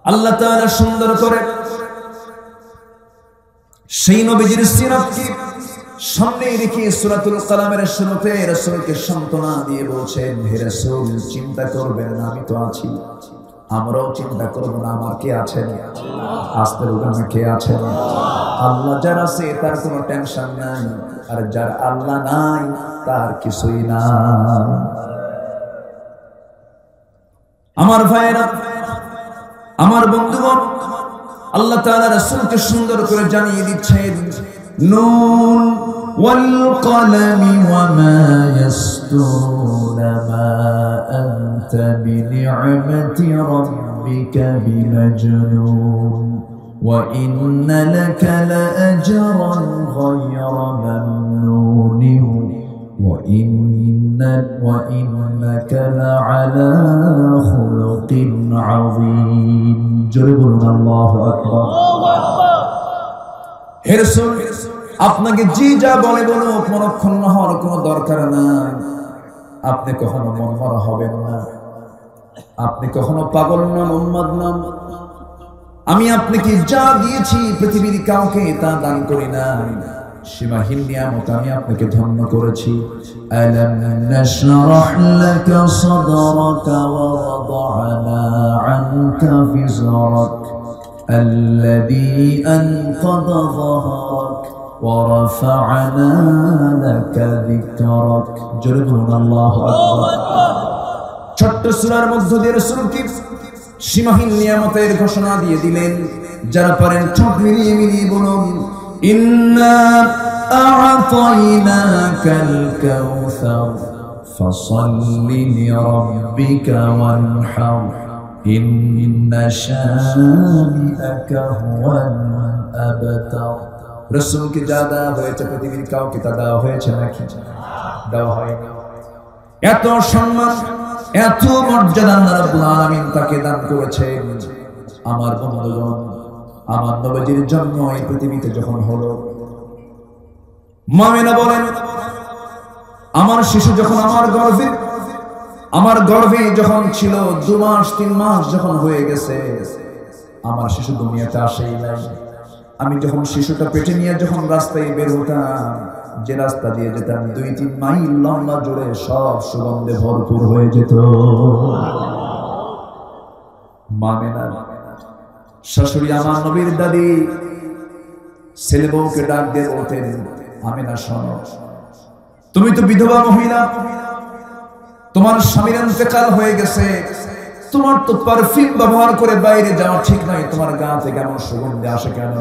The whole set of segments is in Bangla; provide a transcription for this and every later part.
আল্লাহ তাআলা সুন্দর করে সেই নবীজির সিরাতকে সামনে রেখে সূরাতুল কালামের শুরুতে রাসূলকে সান্ত্বনা দিয়ে বলছেন, হে রাসূল, চিন্তা করবেন না, আমি তো আছি। আমরাও চিন্তা করব না, আমার কে আছেন? আস্তে বলবেন, কে আছেন? আল্লাহ যার আছে তার কোনো টেনশন নাই, আর যার আল্লাহ নাই তার কিছুই না। আমার ভাইয়েরা, আমার বন্ধুগণ, আল্লাহ তাআলা রাসূলকে সুন্দর করে জানিয়ে দিচ্ছেন, নুন ওয়াল কলামি ওয়া মা ইয়াসতুরুনা মা আনতা বিনি'মাতি রাব্বিকা বিমাজনুন ওয়া ইন্না লাকা লাআজরান গায়রা মামনুন ওয়া ইন্নাকা লাআলা খুলুকিন আযীম। জোরে বলুন আল্লাহু আকবার। হে রাসূল, আপনাকে জি যা বলে বলুক, মনক্ষুণ্ণ হওয়ার কোনো দরকার নাই। আপনি কখনো মনমরা হবেন না, আপনি কখনো পাগল নন, উন্মাদ নন। আমি আপনাকে যা দিয়েছি পৃথিবীর কাউকে তা দান করি না। সীমাহীন নিয়ামত আমি আপনাকে ধন্য করেছি। আলাম নাশরাহ লাকা সাদরাকা ওয়া ওয়াদা'না আনকা ফিজরাক আল্লাযী আনকাযা যাহরাক ওয়া রাফা'না লাকা যিকরাক। জোরে বলুন আল্লাহু আকবার। ছোট্ট সূরার মধ্য দিয়ে রাসূলকে সীমাহীন নিয়ামতের ঘোষণা দিয়ে দিলেন। যারা পারেন ঠোঁট মিলিয়ে মিলিয়ে বলুন, ইন্না আ'তাইনাকাল কাউসার ফাসাল্লি লিরাব্বিকা ওয়ানহার ইন্না শানি'আকা হুয়াল আবতার। রাসূলকে যা দেওয়া হয়েছে পৃথিবীর কাউকে তা দেওয়া হয়েছে নাকি? দেওয়া হয়নি। এত সম্মান, এত মর্যাদা আল্লাহ রাব্বুল আলামিন তাকে দান করেছেন। আমার বন্ধুগণ, আমার নবীজির জন্ম এই পৃথিবীতে যখন হলো, মা আমিনা বলেন, আমার শিশু যখন আমার গর্ভে যখন ছিল 2 মাস 3 মাস যখন হয়ে গেছে, আমার শিশু দুনিয়াতে আসেই নাই। আমি যখন শিশুটা পেটে নিয়ে যখন রাস্তায় বের হতাম, যে রাস্তা দিয়ে যেতাম 2-3 মাইল লম্বা জুড়ে সব সুগন্ধে ভরপুর হয়ে যেত। মা আমিনা শাশুড়ি আমার নবীর দাদি ছেলে বউকে ডাক দিয়ে বলতেন, আমিনা শোনো, তুমি তো বিধবা মহিলা, তোমার স্বামীর ইন্তেকাল হয়ে গেছে, তোমার তো পারফিউম ব্যবহার করে বাইরে যাওয়া ঠিক নয়, তোমার গা থেকে এমন সুগন্ধি আসে কেন?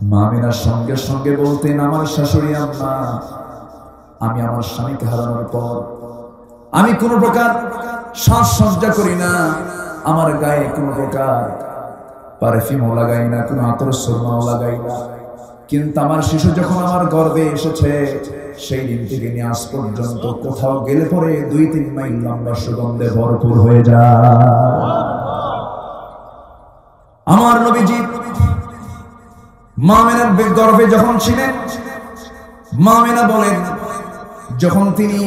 মা আমিনার সঙ্গে সঙ্গে বলতেন, আমার শাশুড়ি আম্মা, আমি আমার স্বামীকে হারানোর পর আমি কোনো প্রকার সাজসজ্জা করি না, আমার গায়ে কোনো প্রকার পারফিউমও লাগাই না, কোনো আতর সুরমাও লাগাই না। কিন্তু আমার শিশু যখন আমার গর্ভে এসেছে, সেই দিন থেকে নিয়ে আজ পর্যন্ত কোথাও গেলে পরে 2-3 মাইল লম্বা সুগন্ধে ভরপুর হয়ে যায়। আমার নবীজি মা আমিনার গর্ভে যখন ছিলেন, মা আমিনা বলেন, যখন তিনি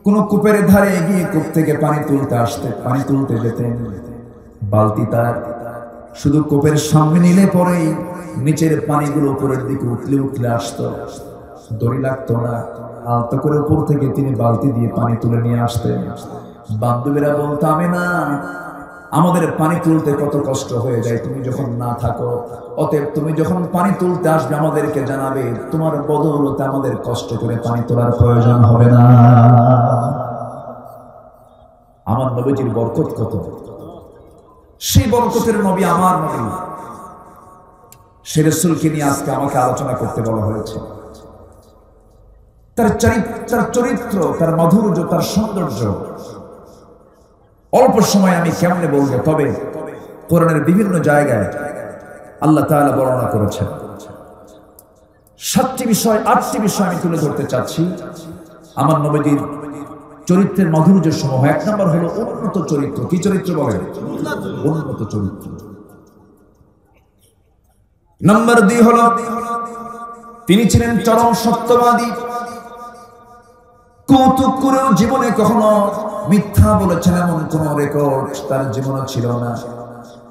কোন কূপের ধারে গিয়ে কূপ থেকে পানি তুলতে যেতেন, বালতি তার শুধু কূপের সামনে নিলে পরেই নিচের পানিগুলো উপরের দিকে উঠলে আসতো, দড়ি লাগতো না। আলতো করে উপর থেকে তিনি বালতি দিয়ে পানি তুলে নিয়ে আসতেন। বান্ধবীরা বলতো, আমিনা, আমাদের পানি তুলতে কত কষ্ট হয়ে যায় তুমি যখন না থাকো, অতএব তুমি যখন পানি তুলতে আসবে আমাদেরকে জানাবে, তোমার বদৌলতে আমাদের কষ্ট করে পানি তোলার প্রয়োজন হবে না। আমার নবীজির বরকত কত! সেই বরকতের নবী আমার নবী, সে রাসূলকে নিয়ে আজকে আমাকে আলোচনা করতে বলা হয়েছে। তার চরিত্র, তার মাধুর্য, তার সৌন্দর্য অল্প সময় আমি কেমনে বলবো, তবে কোরআনের বিভিন্ন জায়গায় আল্লাহ তাআলা বর্ণনা করেছেন। 7টি বিষয়, 8টি বিষয় আমি তুলে ধরতে চাচ্ছি আমার নবীজির চরিত্রের মাধুর্য সমূহ। 1 নম্বর হলো উন্নত চরিত্র। কি চরিত্র বলেন? উন্নত চরিত্র। নাম্বার 2 হলো তিনি ছিলেন চরম সত্যবাদী। কৌতুক করেও জীবনে কখনো মিথ্যা বলেছেন এমন কোন রেকর্ড তার জীবনে ছিল না।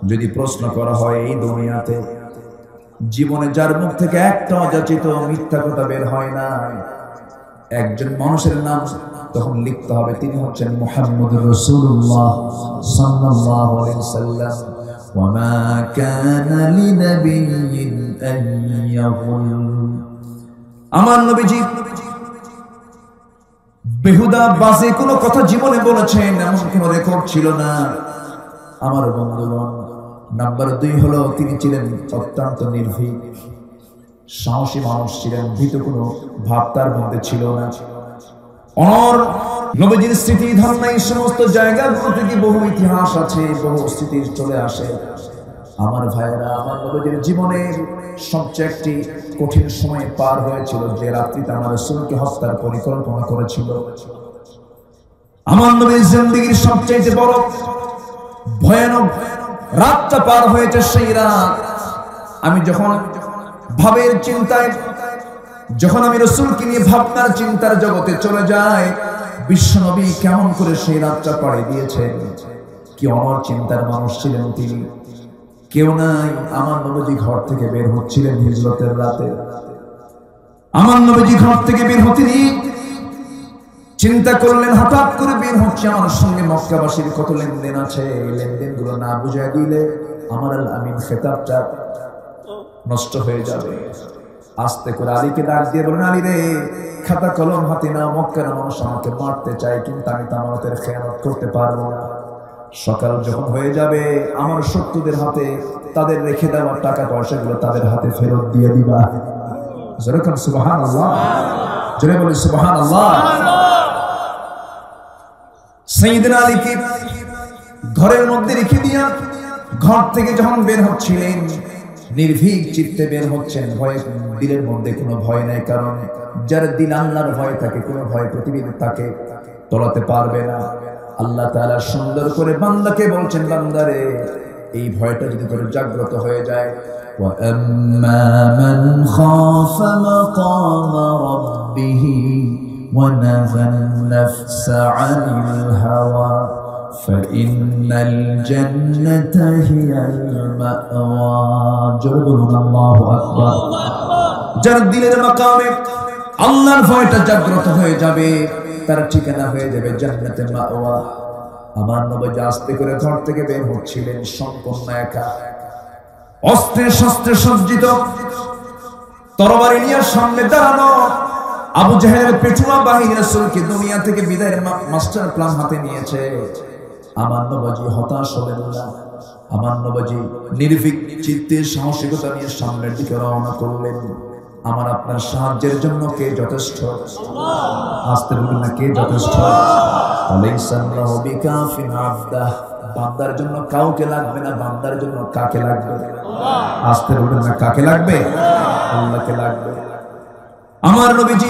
যদি প্রশ্ন করা হয় এই দুনিয়াতে জীবনে যার মুখ থেকে একটা অযাচিত মিথ্যা কথা বের হয় না, একজন মানুষের নাম তখন লিখতে হবে, তিনি হচ্ছেন মুহাম্মদুর রাসূলুল্লাহ সাল্লাল্লাহু আলাইহি ওয়াসাল্লাম। ওয়া মা কানা লিনাবিয়্যিন আন ইয়াগুল। আমার নবীজি বেহুদা বাজে কোনো কথা জীবনে বলেছেন এমন কোনো রেকর্ড ছিল না। আমার বন্ধুগণ, নাম্বার 2 হলো তিনি ছিলেন অত্যন্ত নির্ভীক, সাহসী মানুষ ছিলেন, ভীত কোনো ভাব তার মধ্যে ছিল না। অনর নবীজির স্মৃতি ধারণা এই সমস্ত জায়গাগুলো থেকে বহু ইতিহাস আছে, বহু স্মৃতি চলে আসে। আমার ভাইয়েরা, আমার নবীজির জীবনের সবচেয়ে একটি কঠিন সময় পার হয়েছিল, যে রাত্রিতে আমার রাসূলকে হত্যার পরিকল্পনা করেছিল। আমার নবীর জিন্দেগীর সবচেয়ে বড় ভয়ানক রাতটা পার হয়েছে সেই রাত। আমি যখন ভাবের চিন্তায়, যখন আমি রাসূলকে নিয়ে ভাবনার চিন্তার জগতে চলে যাই, বিশ্বনবী কেমন করে সেই রাতটা পাড়ি দিয়েছেন, কি অমর চিন্তার মানুষ ছিলেন তিনি। কেউ নাই, আমার নবীজি ঘর থেকে বের হচ্ছিলেন হিজরতের রাতে। আমার নবীজি ঘর থেকে বের হতেনি চিন্তা করলেন, হঠাৎ করে বের হচ্ছে, আমার সঙ্গে মক্কাবাসীর কত লেনদেন আছে, এই লেনদেনগুলো না বুঝাই দিলে আমার আল আমিন খেতাবটা নষ্ট হয়ে যাবে। আস্তে করে আলীকে ডাক দিয়ে বলেন, আলী রে, খাতা কলম হাতে না, মক্কার মানুষ আমাকে মারতে চায়, কিন্তু আমি তো আমাদের খেয়ানত করতে পারবো না। সকাল যখন হয়ে যাবে, আমার শত্রুদের হাতে তাদের রেখে দেওয়ার টাকা পয়সাগুলো তাদের হাতে ফেরত দিয়ে দিবা। যেরকম সুবহানাল্লাহ, জোরে বলি সুবহানাল্লাহ। সাইয়েদনা আলীকে ঘরের মধ্যে রেখে দিয়া ঘর থেকে যখন বের হচ্ছিলেন, নির্ভীক চিত্তে বের হচ্ছেন, ভয়ে দিলের মধ্যে কোনো ভয় নাই, কারণ যার দিল আল্লাহর ভয় থাকে, কোনো ভয় পৃথিবীর তাকে তলাতে পারবে না। আল্লাহ তাআলা সুন্দর করে বান্দাকে বলছেন, বান্দারে, এই ভয়টা যদি তোর জাগ্রত হয়ে যায়, ওয়া আম্মা মান খাফা মাকামা রাব্বিহি ওয়া নাহান নাফসা আনিল হাওয়া ফাইন্নাল জান্নাতা হিয়াল মাওয়া। জোরে বলুন আল্লাহু আকবার। যার দিলের মাকামে আল্লাহর ভয়টা জাগ্রত হয়ে যাবে, তার ঠিকানা হয়ে যাবে জান্নাতে মাওয়া। আমার নবী আস্তে করে ঘর থেকে বের হচ্ছিলেন, সম্পূর্ণ একা, অস্ত্রে শস্ত্রে সজ্জিত, তরবারি নিয়ে সামনে দাঁড়ানো। আবু জাহেলের পেটুয়া বাহিনী রাসূলকে দুনিয়া থেকে বিদায়ের মাস্টার প্ল্যান হাতে নিয়েছে। আমার নবী হতাশ হলেন না, আমার নবী নির্ভীক চিত্তে সাহসিকতা নিয়ে সামনের দিকে রওনা করলেন। আমার আপনার সাহায্যের জন্য কে যথেষ্ট? আসতে বলবেন না, কে যথেষ্ট? আলাইসাল্লাহু বিকাফিন আবদাহ। বান্দার জন্য কাউকে লাগবে না, বান্দার জন্য কাকে লাগবে? আসতে বলবেন না, কাকে লাগবে? আল্লাহকে লাগবে। আমার নবীজি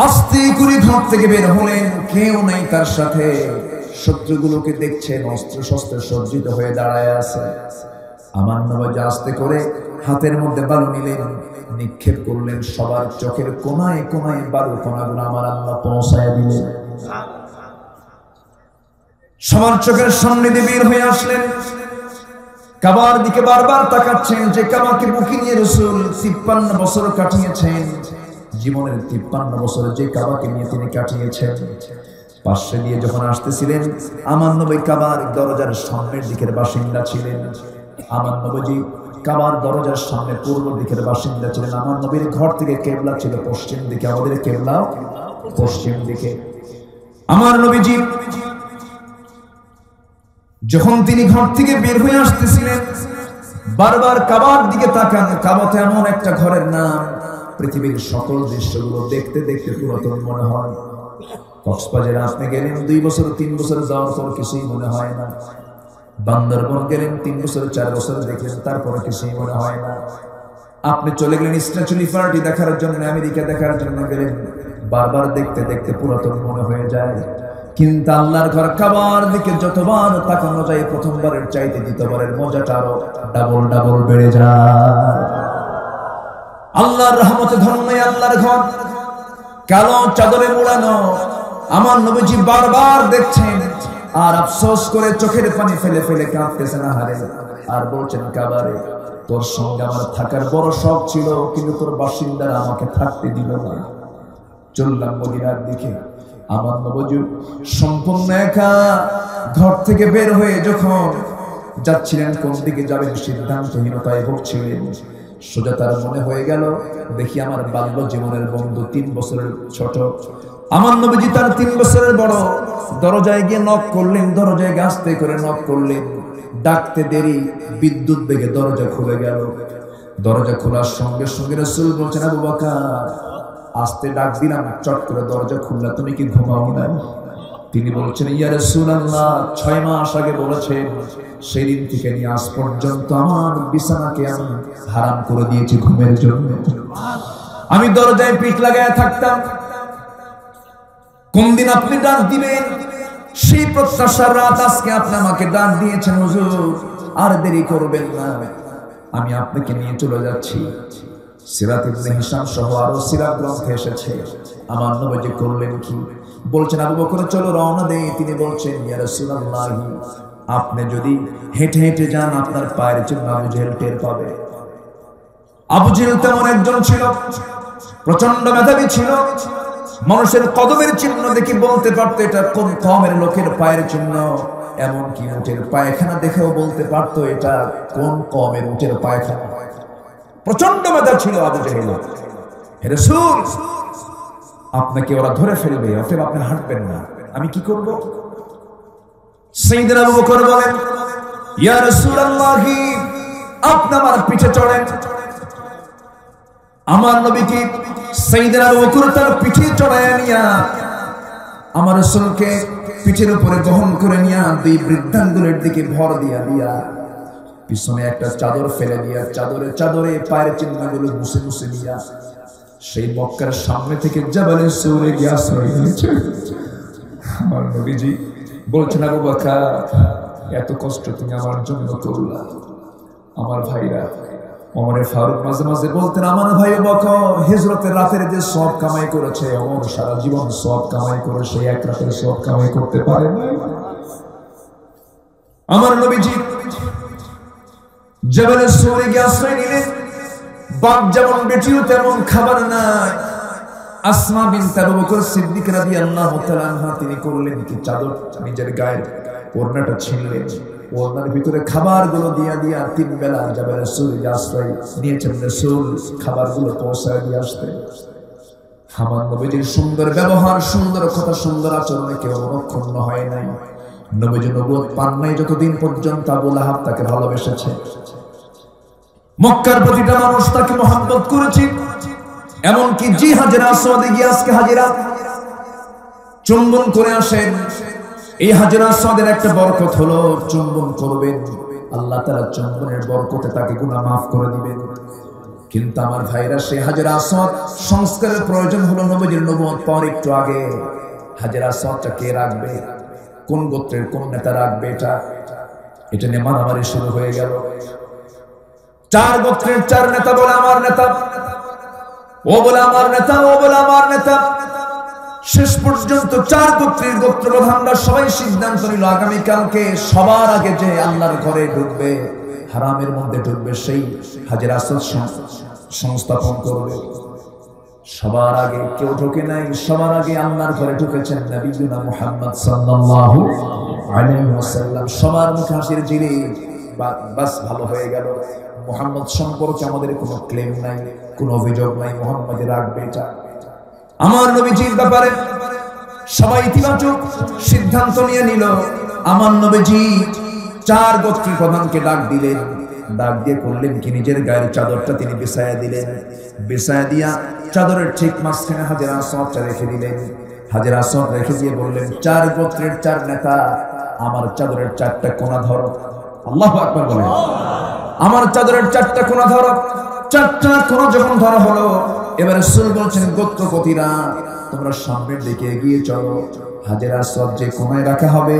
আস্তে করে ঘর থেকে বের হলেন, কেউ নাই তার সাথে। শত্রুগুলোকে দেখছেন, অস্ত্র শস্ত্রে সজ্জিত হয়ে দাঁড়ায় আছে। আমার নবী আস্তে করে হাতের মধ্যে বালু নিলেন, নিক্ষেপ করলেন। সবার চোখের কোনায় কোনায় বালু কোনাগুলো আমার আল্লাহ পৌঁছায় দিলেন। সবার চোখের সামনে দিয়ে বের হয়ে আসলেন, কাবার দিকে বারবার তাকাচ্ছেন, যে কাবাকে বুকে নিয়ে রাসূল 53 বছর কাটিয়েছেন। জীবনের 53 বছর যে কাবাকে নিয়ে তিনি কাটিয়েছেন। পাশে দিয়ে যখন আসতেছিলেন, আমার নবী কাবার দরজার সামনের দিকের বাসিন্দা ছিলেন। আমার নবীজি কাবার দরজার সামনে পূর্ব দিকের বাসিন্দা ছিলেন। আমার নবীর ঘর থেকে কেবলা ছিল পশ্চিম দিকে, আমাদের কেবলা পশ্চিম দিকে। আমার নবীজি যখন তিনি ঘর থেকে বের হয়ে আসতেছিলেন, বারবার কাবার দিকে তাকান। কাবাতে এমন একটা ঘরের নাম, পৃথিবীর সকল দৃশ্যগুলো দেখতে দেখতে পুরাতন মনে হয়। কক্সবাজারে আপনি গেলেন 2 বছর 3 বছর যাওয়ার পর কিছুই মনে হয় না। বান্দরবন গেলেন 3 বছর 4 বছর দেখলেন, তারপরে কিছুই মনে হয় না। আপনি চলে গেলেন স্ট্যাচু পার্টি দেখার জন্য, আমেরিকা দেখার জন্য গেলেন, বারবার দেখতে দেখতে পুরাতন মনে হয়ে যায়। কিন্তু আল্লাহর ঘর কাবার দিকে যতবার তাকানো যায়, প্রথমবারের চাইতে দ্বিতীয়বারের মজাটা আরো ডাবল ডাবল বেড়ে যায়। আল্লাহর রহমতে ধন্য আল্লাহর ঘর, কালো চাদরে মোড়ানো। আমার নবীজি বারবার দেখছেন, আর আফসোস করে চোখের পানি ফেলে ফেলে কাঁদতেছেন হারে, আর বলছেন কাবারে তোর সঙ্গে আমার থাকার বড় শখ ছিল, কিন্তু তোর বাসিন্দারা আমাকে থাকতে দিল না। চললাম মদিনার দিকে। আমার নবী সম্পূর্ণ একা ঘর থেকে বের হয়ে যখন যাচ্ছিলেন, কোন দিকে যাবেন সিদ্ধান্তহীনতায় ভুগছিলেন। সোজা তার মনে হয়ে গেল, দেখি আমার বাল্য জীবনের বন্ধু 3 বছরের ছোট, আমার নবীজি তার 3 বছরের বড়। দরজায় গিয়ে নক করলেন, দরজায় আস্তে করে নক করলেন, ডাকতে দেরি, বিদ্যুৎ বেগে দরজা খুলে গেল। দরজা খোলার সঙ্গে সঙ্গে রাসূল বলছেন, আবু বকর আস্তে ডাক দিলাম, চট করে দরজা খুললা, তুমি কি ঘুমাও না? তিনি বলছেন, ইয়া রাসূলুল্লাহ 6 মাস আগে বলেছেন, সেই দিন থেকে নিয়ে আজ পর্যন্ত আমার বিছানাকে আমি হারাম করে দিয়েছি ঘুমের জন্য। আমি দরজায় পিঠ লাগায় থাকতাম, কোন দিন আপনি ডাক দিবেন সেই প্রত্যাশার রাত আজকে আপনি আমাকে ডাক দিয়েছেন। হুজুর আর দেরি করবেন না, আমি আপনাকে নিয়ে চলে যাচ্ছি। সিরাত ইবনে হিশাম সহ আরো সিরাত গ্রন্থে এসেছে। আমার নবীজি করলেন কি? বলছেন, আবু বকর চলো রওনা দেই। তিনি বলছেন, ইয়া রাসূলুল্লাহ আপনি যদি হেঁটে হেঁটে যান আপনার পায়ের চিহ্ন আবু জেহেল টের পাবে। আবু জেহেল তেমন একজন ছিল, প্রচন্ড মেধাবী ছিল। মানুষের কদমের চিহ্ন দেখে বলতে পারতো এটা কোন কওমের লোকের পায়ের চিহ্ন। এমনকি উটের পায়খানা দেখেও বলতে পারতো এটা কোন কওমের উটের পায়খানা। প্রচন্ড মেধা ছিল আবু জেহেল। হে রাসূল আপনাকে ওরা ধরে ফেলবে, অতএব আপনি হাঁটবেন না, আমি কি করব? সাইয়েদনা আবু বকর বলেন, ইয়া রাসূলুল্লাহ আপনি আমার পিঠে চড়েন। আমার নবীকে সাইয়েদনা আবু বকর তার পিঠে চড়ায় নিয়া আমার রাসূলকে পিঠের উপরে বহন করে নিয়া 2 বৃদ্ধাঙ্গুলের দিকে ভর দিয়া দিয়া পিছনে একটা চাদর ফেলে দিয়া চাদরে পায়ের চিহ্নগুলো মুছে মুছে দিয়া সেই মক্কার সামনে থেকে জাবালে সূরে গিয়া সরে গিয়েছে। আমার নবীজি বলছেন, আবু বকর এত কষ্ট তুমি আমার জন্য করলা। আমার ভাইরা ওমর ফারুক মাঝে মাঝে বলতেন, আমার ভাই বকর হিজরতের রাতের যে সওয়াব কামাই করেছে, ওমর সারা জীবন সওয়াব কামাই করে সেই এক রাতের সওয়াব কামাই করতে পারে না। আমার নবীজি জাবালে সূরে গিয়া আশ্রয় নিলেন। বাপ যেমন বেটিও তেমন খাবার নাই। আসমা বিনতে আবু বকর সিদ্দিক রাদিয়াল্লাহু তাআলা আনহা তিনি করলেন কি, চাদর নিজের গায়ের ওড়নাটা ছিঁড়লেন, ওড়নার ভিতরে খাবারগুলো দিয়া দিয়া 3 বেলা জাবালে সূরে আশ্রয় নিয়েছেন রাসূল খাবারগুলো পৌঁছায় দিয়ে আসতে। আমার নবীজির সুন্দর ব্যবহার, সুন্দর কথা, সুন্দর আচরণে কেউ অনুক্ষুণ্ণ হয় নাই। নবীজি নবুয়ত পান নাই যতদিন পর্যন্ত আবু লাহাব তাকে ভালোবেসেছে। মক্কার প্রতিটা মানুষ তাকে মহব্বত করেছে। এমনকি জি হাজেরা আসওয়াদে গিয়ে আজকে হাজেরা চুম্বন করে আসেন। এই হাজেরা আসওয়াদের একটা বরকত হলো, চুম্বন করবেন আল্লাহ তাআলা চুম্বনের বরকতে তাকে গুনাহ মাফ করে দিবেন। কিন্তু আমার ভাইরা সেই হাজেরা আসওয়াদ সংস্কারের প্রয়োজন হলো নবীজির নবুয়ত পাওয়ার একটু আগে। হাজেরা আসওয়াদটা কে রাখবে, কোন গোত্রের কোন নেতা রাখবে, এটা নিয়ে মারামারি শুরু হয়ে গেল। 4 গোত্রের 4 নেতা বলে আমার নেতা, ও বলে আমার নেতা, ও বলে আমার নেতা। শেষ পর্যন্ত 4 গোত্রের গোত্র প্রধানরা সবাই সিদ্ধান্ত নিল আগামীকালকে সবার আগে যে আল্লাহর ঘরে ঢুকবে, হারামের মধ্যে ঢুকবে, সেই হাজেরা আসওয়াদ সংস্থাপন করবে। সবার আগে কেউ ঢোকে নাই, সবার আগে আল্লাহর ঘরে ঢুকেছেন নবীনা মুহাম্মদ সাল্লাল্লাহু আলাইহি ওয়াসাল্লাম। সবার মুখে হাসির জিরে, বাস ভালো হয়ে গেল। মুহাম্মদ সম্পর্কে আমাদের কোনো ক্লেম নাই, কোনো অভিযোগ নাই, মুহাম্মদের রাখবে এটা। আমার নবীজির ব্যাপারে সবাই ইতিবাচক সিদ্ধান্ত নিয়ে নিল। আমার নবীজি 4 গোত্রের প্রধানকে ডাক দিলেন। ডাক দিয়ে করলেন কি, নিজের গায়ের চাদরটা তিনি বিছায়া দিলেন। বিছায়া দিয়া চাদরের ঠিক মাঝখানে হাজেরা আসওয়াদটা রেখে দিলেন। হাজেরা আসওয়াদ রেখে দিয়ে বললেন, 4 গোত্রের 4 নেতা আমার চাদরের 4টা কোণা ধরো। আল্লাহু আকবার বলেন। আমার চাদরের 4টা কোণা ধরো। 4টা কোণা যখন ধরা হলো, এবারে রাসূল বলছেন, গোত্রপতিরা তোমরা সামনের দিকে এগিয়ে চলো। হাজেরা আসওয়াদ যে কোণায় রাখা হবে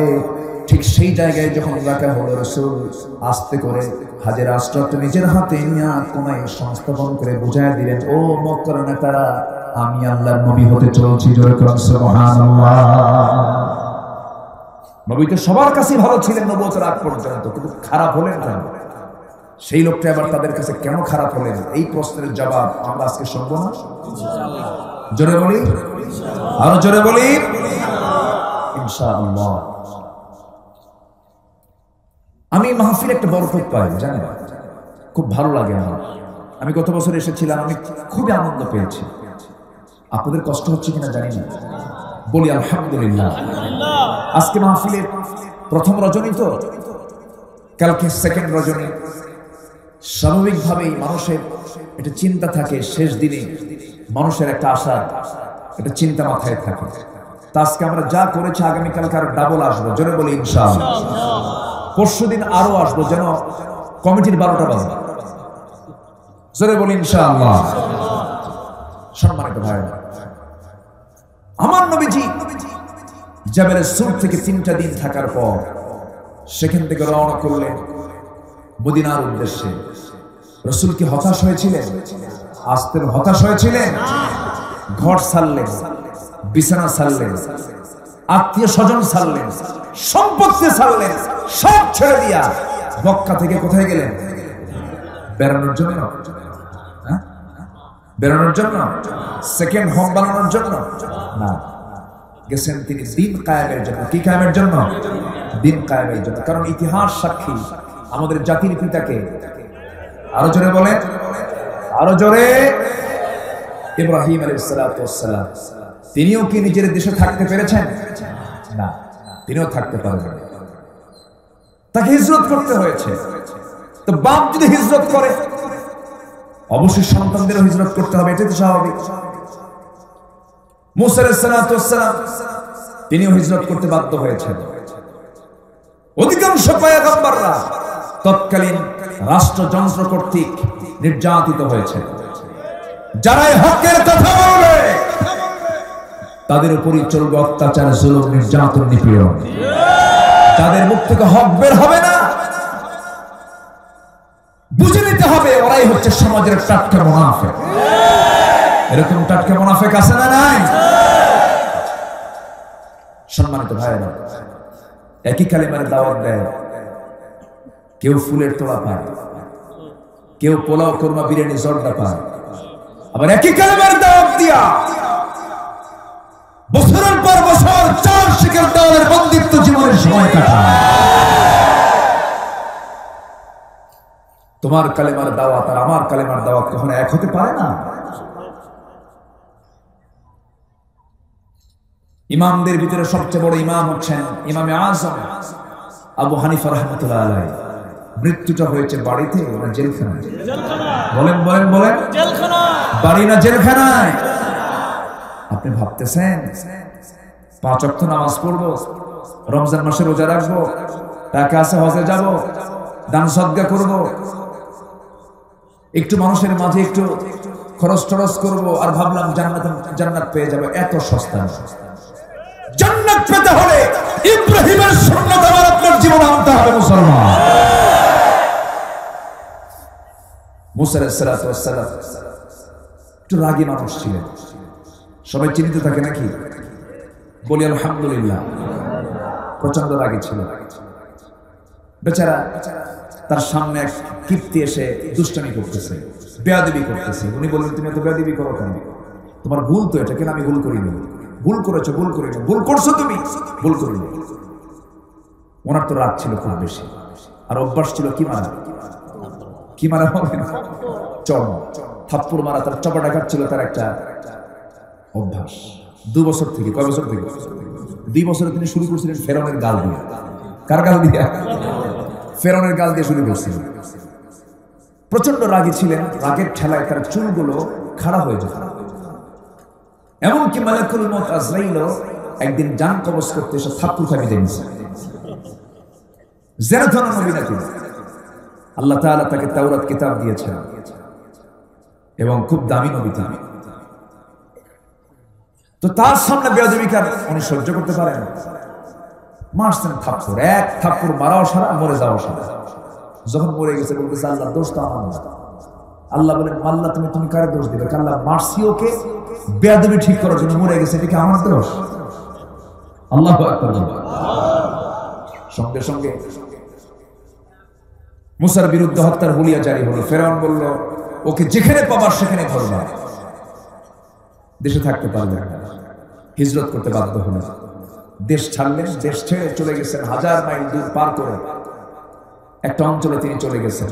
ঠিক সেই জায়গায় যখন রাখা হলো, রাসূল আস্তে করে হাজেরা আসওয়াদটা নিজের হাতে নিয়ে কোণায় সংস্থাপন করে বুঝায় দিলেন, ও মক্কার নেতারা, আমি আল্লাহর নবী হতে চলছি। জোরে করুন সুবহানাল্লাহ। নবী তো সবার কাছে ভালো ছিলেন নবুয়তের আগ পর্যন্ত, কিন্তু খারাপ হলেন কেন? সেই লোকটা এবার তাদের কাছে কেন খারাপ হলেন? এই প্রশ্নের জবাব আমরা আজকে শুনব না? জোরে বলি, আরো জোরে বলি ইনশাআল্লাহ। আমি মাহফিল একটা বরকত পাই, জানেন, খুব ভালো লাগে আমার। আমি গত বছর এসেছিলাম, আমি খুবই আনন্দ পেয়েছি। আপনাদের কষ্ট হচ্ছে কিনা জানি না, বলি আলহামদুলিল্লাহ। আজকে মাহফিলের প্রথম রজনী তো, কালকে সেকেন্ড রজনী। স্বাভাবিকভাবেই মানুষের একটা চিন্তা থাকে, শেষ দিনে মানুষের একটা আশা, একটা চিন্তা মাথায় থাকে। তা আজকে আমরা যা করেছি, আগামীকালকে আরো ডাবল আসবো, জোরে বলি ইনশাআল্লাহ। পরশুদিন আরো আসবো, যেন কমিটির 12টা বাজে, জোরে বলি ইনশাআল্লাহ। সম্মানিত ভাইরা, আমার নবীজি জাবেলে সুর থেকে 3টা দিন থাকার পর সেখান থেকে রওনা করলেন মদিনার উদ্দেশ্যে। রাসূল কি হতাশ হয়েছিলেন? আসতে হতাশ হয়েছিলেন? ঘর ছাড়লেন, বিছানা ছাড়লেন, আত্মীয় স্বজন ছাড়লেন, সম্পত্তি ছাড়লেন, সব ছেড়ে দিয়া মক্কা থেকে কোথায় গেলেন? বেড়ানোর জন্য? বেড়ানোর জন্য? সেকেন্ড হোম বানানোর জন্য না, গেছেন তিনি দিন কায়েমের জন্য। কি কায়েমের জন্য? দিন কায়েমের জন্য। কারণ ইতিহাস সাক্ষী, আমাদের জাতির পিতাকে, আরো জোরে বলেন, আরো জোরে, ইব্রাহিম আলাইহিস সালাতু ওয়াস সালাম, তিনিও কি নিজের দেশে থাকতে পেরেছেন? না, তিনিও থাকতে পারেন, তাকে হিজরত করতে হয়েছে। তো বাপ যদি হিজরত করে, অবশ্যই সন্তানদেরও হিজরত করতে হবে, এটাই তো স্বাভাবিক। মুসা আলাইহিস সালাতু ওয়াস সালাম তিনিও হিজরত করতে বাধ্য হয়েছেন। অধিকাংশ পয়গম্বররা তৎকালীন রাষ্ট্রযন্ত্র কর্তৃক নির্যাতিত হয়েছে। যারা হকের কথা বলবে তাদের উপরই চলবে অত্যাচার, জুলুম, নির্যাতন, নিপীড়ন। তাদের মুখ থেকে হক বের হবে না। বুঝে নিতে হবে ওরাই হচ্ছে সমাজের টাটকা মুনাফিক। এরকম টাটকা মুনাফিক আছে না নাই? সম্মানিত ভাইরা, একই কালিমার দাওয়াত দেয়, কেউ ফুলের তোড়া পায়, কেউ পোলাও, কোরমা, বিরিয়ানি, জর্দা পায়। আবার একই কালিমার দাওয়াত দিয়া বছরের পর বছর 4 শিকার দেওয়ালের বন্দিত্ব জীবনের সময় কাটায়। তোমার কালিমার দাওয়াত আর আমার কালিমার দাওয়াত কখনো এক হতে পারে না। ইমামদের ভিতরে সবচেয়ে বড় ইমাম হচ্ছেন ইমামে আযম আবু হানিফা রাহমাতুল্লাহ আলাইহি। মৃত্যুটা হয়েছে বাড়িতে না জেলখানায়? বলেন বলেন বলেন, বাড়ি না জেলখানায়? আপনি ভাবতেছেন 5 ওয়াক্ত নামাজ পড়বো, রমজান মাসে রোজা রাখবো, টাকা আছে হজে যাব, দান সদকা করব, একটু মানুষের মাঝে একটু খরচ টরচ করবো, আর ভাবলাম জান্নাত পেয়ে যাবো। এত সস্তা। জান্নাত পেতে হলে ইব্রাহিমের সুন্নাত আমার আপনার জীবনে আনতে হবে মুসলমান। মুসা আলাইহিস সালাতু ওয়াস সালাম একটু রাগী মানুষ ছিলেন, সবাই চিন্তিত থাকে নাকি? বলি আলহামদুলিল্লাহ। প্রচন্ড রাগী ছিল বেচারা। তার সামনে এক কীর্তি এসে দুষ্টামি করতেছে, বেয়াদবি করতেছে। উনি বললেন, তুমি এত বেয়াদবি করো কেন? তোমার ভুল তো এটা, কেন? আমি ভুল করিনি। ভুল করেছো, ভুল করিনি। ভুল করছো তুমি, ভুল করিনি। ওনার তো রাগ ছিল খুব বেশি, আর অভ্যাস ছিল কি মারা, কি মারা হবে না, চড়, থাপ্পড় মারা। তার চপা ডাকাত ছিল তার একটা অভ্যাস। 2 বছর থেকে, কয় বছর থেকে? 2 বছরে তিনি শুরু করছিলেন ফেরাউনের গাল দিয়ে। কার গাল দিয়ে? ফেরাউনের গাল দিয়ে শুরু করছিলেন। প্রচন্ড রাগী ছিলেন। রাগের ঠেলায় তার চুলগুলো খাড়া হয়ে যেত। এমনকি মালাকুল মউত আজরাইলও একদিন জান কবজ করতে এসে থাপ্পড় খাইয়ে দিয়েছে। জেনাথন নবী নাকি? আল্লাহ তাআলা তাকে তাওরাত কিতাব দিয়েছেন এবং খুব দামি নবী তিনি। তো তার সামনে বেয়াদবিকার উনি সহ্য করতে পারেন। মারছেন থাপ্পড়, এক থাপ্পড় মারাও সারা, মরে যাওয়া সারা। যখন মরে গেছে বলতেছে, আল্লাহ দোষ তো আমার না। আল্লাহ বলেন, আল্লাহ তুমি কারে দোষ দিবে? আল্লাহ মারছি ওকে বেয়াদবি ঠিক করার জন্য, মরে গেছে, এটা কি আমার দোষ? আল্লাহু আকবার। সঙ্গে সঙ্গে মুসার বিরুদ্ধে হত্যার হুলিয়া জারি হলো। ফেরাউন বলল, ওকে যেখানে পাবার সেখানে ধরবা, দেশে থাকতে পারবে না। হিজরত করতে বাধ্য হলেন, দেশ ছাড়লেন। দেশ ছেড়ে চলে গেছেন, 1000 মাইল দূর পার করে একটা অঞ্চলে তিনি চলে গেছেন।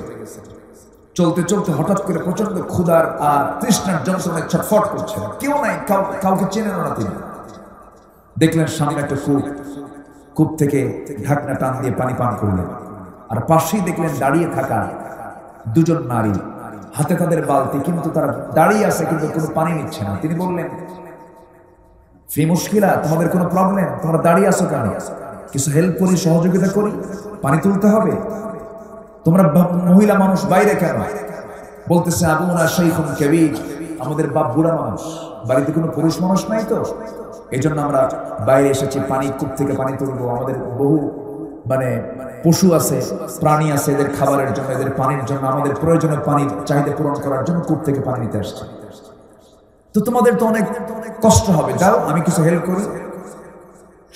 চলতে চলতে হঠাৎ করে প্রচন্ড ক্ষুধার আর তৃষ্ণার যন্ত্রণায় ছটফট করছেন। কেউ নাই, কাউকে চেনেন না তিনি। দেখলেন সামনে একটা কূপ, কূপ থেকে ঢাকনা টান দিয়ে পানি পান করলেন। আর পাশেই দেখলেন দাঁড়িয়ে থাকা দুজন নারী, হাতে তাদের বালতি, কিন্তু তারা দাঁড়িয়ে আছে কিন্তু কোনো পানি নিচ্ছে না। তিনি বললেন, ফি মুশকিলা, তোমাদের কোনো প্রবলেম? তোমরা দাঁড়িয়ে আছো কেন? কিছু হেল্প করি, সহযোগিতা করি, পানি তুলতে হবে। তোমরা মহিলা মানুষ বাইরে কেন? বলতেছে, আবুনা শাইখুন কাবীর, আমাদের বাপ বুড়া মানুষ, বাড়িতে কোনো পুরুষ মানুষ নাই, তো এই জন্য আমরা বাইরে এসেছি, পানি কূপ থেকে পানি তুলবো। আমাদের বহু পশু আছে, প্রাণী আছে, এদের খাবারের জন্য, এদের পানির জন্য, আমাদের প্রয়োজনীয় পানির চাহিদা পূরণ করার জন্য কূপ থেকে পানি নিতে আসছে। তো তোমাদের তো অনেক কষ্ট হবে, যাও আমি কিছু হেল্প করি।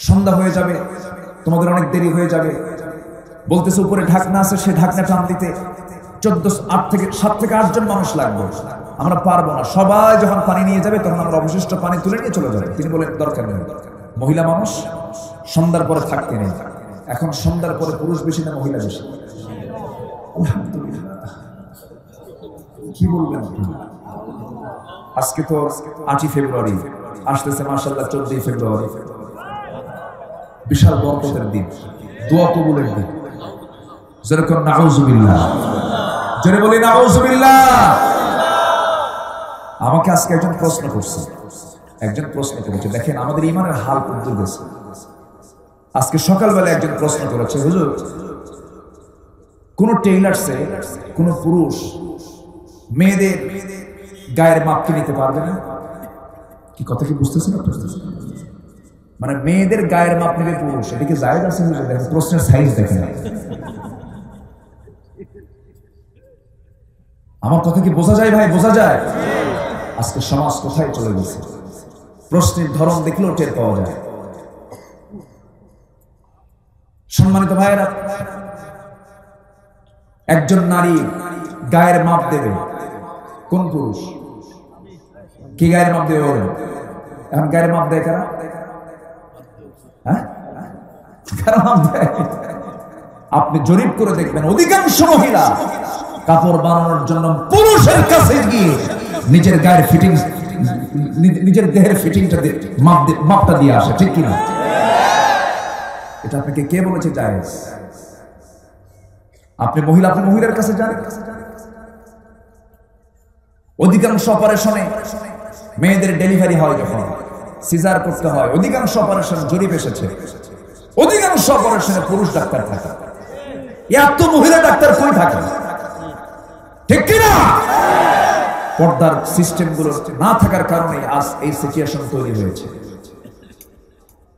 সন্ধ্যা হয়ে যাবে, তোমাদের অনেক দেরি হয়ে যাবে। বলতেছে উপরে ঢাকনা আছে, সে ঢাকনা টান দিতে 7 থেকে 8 জন মানুষ লাগবে, আমরা পারবো না। সবাই যখন পানি নিয়ে যাবে তখন আমরা অবশিষ্ট পানি তুলে নিয়ে চলে যাবে। তিনি বলেন, দরকার নেই, মহিলা মানুষ সন্ধ্যার পরে থাকতে নেই। এখন সন্ধ্যার পরে পুরুষ বেশি না মহিলা বেশি? কি বলবেন? আজকে তো 8ই ফেব্রুয়ারি, আসতেছে মাশাআল্লাহ 14ই ফেব্রুয়ারি, বিশাল বরকতের দিন, দোয়া কবুলের দিন। যেরকম নাউজুবিল্লাহ, জোরে বলি নাউজুবিল্লাহ। আমাকে আজকে একজন প্রশ্ন করেছে, দেখেন আমাদের ইমানের হাল কত গেছে। আজকে সকালবেলা একজন প্রশ্ন করেছে, হুজুর, কোন টেইলার্সে কোন পুরুষ মেয়েদের গায়ের মাপ কি নিতে পারবে না? কি কথা কি বুঝতেছেন? মানে মেয়েদের গায়ের মাপ নেবে পুরুষ, এদিকে জায়েজ আছে? প্রশ্নের সাইজ দেখেন। আমার কথা কি বোঝা যায় ভাই? বোঝা যায়? আজকে সমাজ কোথায় চলে গেছে, প্রশ্নের ধরন দেখলেও টের পাওয়া যায়। সম্মানিত ভাইয়েরা, একজন নারী গায়ের মাপ দেবে, কোন পুরুষ? কি গায়ের মাপ দেবে বলেন? এখন গায়ের মাপ দেয় কারা? আপনি জরিপ করে দেখবেন, অধিকাংশ মহিলা কাপড় বানানোর জন্য পুরুষের কাছে গিয়ে নিজের গায়ের ফিটিং, নিজের দেহের ফিটিংটা মাপটা দিয়ে আসে, ঠিক কিনা? এটা আপনাকে কে বলেছে জায়েজ? আপনি মহিলার কাছে যান। অধিকাংশ অপারেশনে মেয়েদের ডেলিভারি হয়, যখন সিজার করতে হয়, অধিকাংশ অপারেশন জরিপ এসেছে, অধিকাংশ অপারেশনে পুরুষ ডাক্তার থাকে। এত মহিলা ডাক্তার কই থাকে? ঠিক কিনা? পর্দার সিস্টেম গুলো না থাকার কারণে আজ এই সিচুয়েশন তৈরি হয়েছে।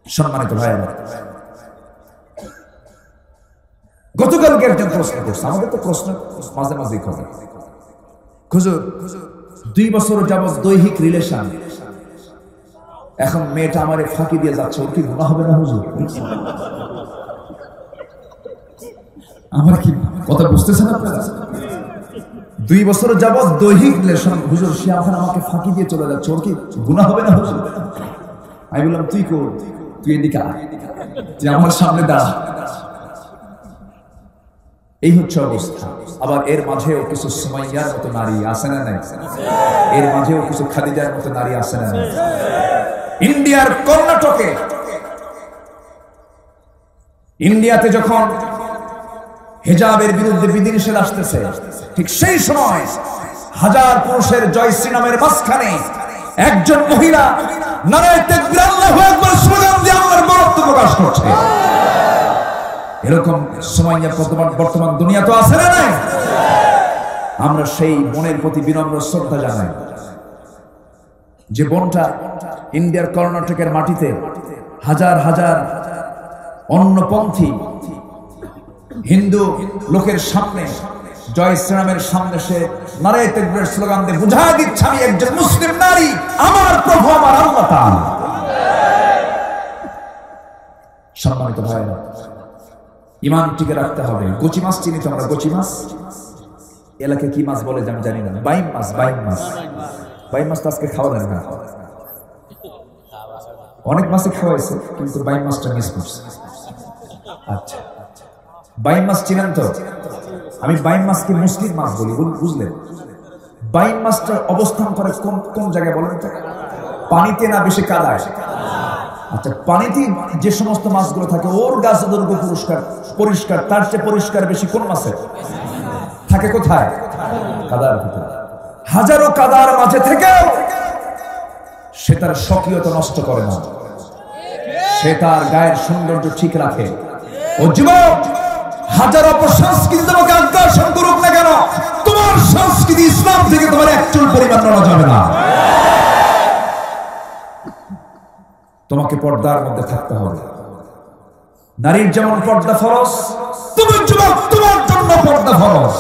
সম্মানিত ভাইয়েরা, গতকালকে একজন প্রশ্ন করছে, আমাদের তো প্রশ্ন মাঝে মাঝে করে, হুজুর 2 বছর যাবত দৈহিক রিলেশন, এখন মেয়েটা আমারে ফাঁকি দিয়ে যাচ্ছে, ওর কি গুনাহ হবে না হুজুর? আমার কি কথা বুঝতেছেন আপনারা? 2 বছর যাবত দৈহিক রিলেশন, হুজুর সে এখন আমাকে ফাঁকি দিয়ে চলে যাচ্ছে, ওর কি গুনাহ হবে না হুজুর? আমি বললাম, তুই কর, তুই এদিকে আয়, তুই আমার সামনে দাঁড়া। এই হচ্ছে অবস্থা। আবার এর মাঝেও কিছু সুমাইয়ার মতো নারী আছে না নাই? এর মাঝেও কিছু খাদিজার মতো নারী আছে না নাই? ইন্ডিয়ার কর্ণাটকে, ইন্ডিয়াতে যখন হিজাবের বিরুদ্ধে বিধিনিষেধ আসতেছে, ঠিক সেই সময় 1000 পুরুষের জয় শ্রীরামের মাঝখানে একজন মহিলা নারায়ে তাকবীর আল্লাহু আকবার স্লোগান দিয়ে আল্লাহর বরত্ব প্রকাশ করছে। এরকম সময় বর্তমান দুনিয়া তো আছে না নাই? আমরা সেই বোনের প্রতি বিনম্র শ্রদ্ধা জানাই, যে বোনটা ইন্ডিয়ার কর্ণাটকের মাটিতে হাজার হাজার অন্যপন্থী হিন্দু লোকের সামনে, জয় শ্রীরামের সামনে সে নারায়ে তাকবীরের স্লোগান দিয়ে বুঝায় দিচ্ছে, আমি একজন মুসলিম নারী, আমার প্রভু আমার আল্লাহ তাআলা। সম্মানিত ভাইরা, ইমান টিকে রাখতে হবে। গুচি মাছ চিনি তো আমরা, গুচি মাছ এলাকায় কি মাছ বলে আমি জানি না। বাইম মাছ, বাইম মাছ, বাইম মাছ তো আজকে খাওয়া যায় না। অনেক মাছই খাওয়াইছে কিন্তু বাইম মাছটা মিস করছে। আচ্ছা, বাইম মাছ চিনেন তো? আমি বাইম মাছকে মুসলিম মাছ বলি, বুঝলেন? বাইম মাছটা অবস্থান করে কোন কোন জায়গায় বলেন তো? পানিতে না বেশি কাদায়? আচ্ছা, পানিতে যে সমস্ত মাছগুলো থাকে ওর গাছ দৈর্ঘ্য পরিষ্কার, তার চেয়ে পরিষ্কার বেশি কোন মাছে থাকে? কোথায়? কাদার ভিতরে। হাজারো কাদার মাঝে থেকেও সে তার স্বকীয়তা নষ্ট করে না, সে তার গায়ের সৌন্দর্য ঠিক রাখে। ও যুবক, হাজার অপসংস্কৃতি তোমাকে আকর্ষণ করুক না কেন, তোমার সংস্কৃতি ইসলাম থেকে তোমার একচুল পরিমাণ নড়া যাবে না। তোমাকে পর্দার মধ্যে থাকতে হবে। নারীর যেমন পর্দা ফরজ, তুমি যুবক তোমার জন্য পর্দা ফরজ।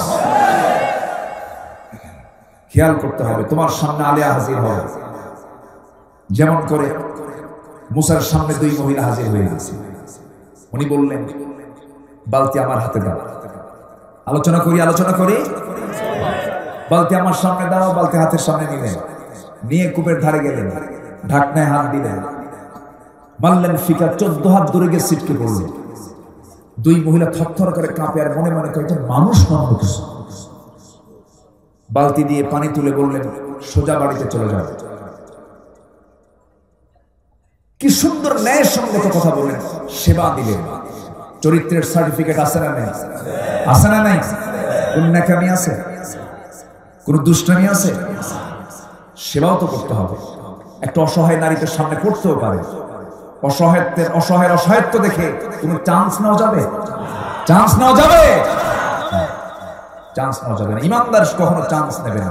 খেয়াল করতে হবে, তোমার সামনে আলেয়া হাজির হবে। যেমন করে মুসার সামনে দুই মহিলা হাজির হয়ে গেছে। উনি বললেন, বালতি আমার হাতে দাও। আলোচনা করি, বালতি আমার সামনে দাও। বালতি হাতের সামনে নিলেন, নিয়ে কূপের ধারে গেলেন, ঢাকনায় হাত দিলেন, মারলেন ফিকা, 14 হাত দূরে গিয়ে ছিটকে পড়ল। দুই মহিলা থরথর করে কাঁপে আর মনে মনে করে মানুষ মানব কিছু। বালতি দিয়ে পানি তুলে বললেন, সোজা বাড়িতে চলে যাও। কি সুন্দর ন্যায়ের সঙ্গত কথা বললেন, সেবা দিলেন। চরিত্রের সার্টিফিকেট আছে না নাই? আছে না নাই? কোন ন্যাকামি আছে? কোন দুষ্টামি আছে? সেবাও তো করতে হবে। একটা অসহায় নারীকে সামনে পড়তেও পারে, অসহায়ের অসহায়ত্ব দেখে কোন চান্স নেওয়া যাবে? চান্স নেওয়া যাবে না। ইমানদার কখনো চান্স নেবে না।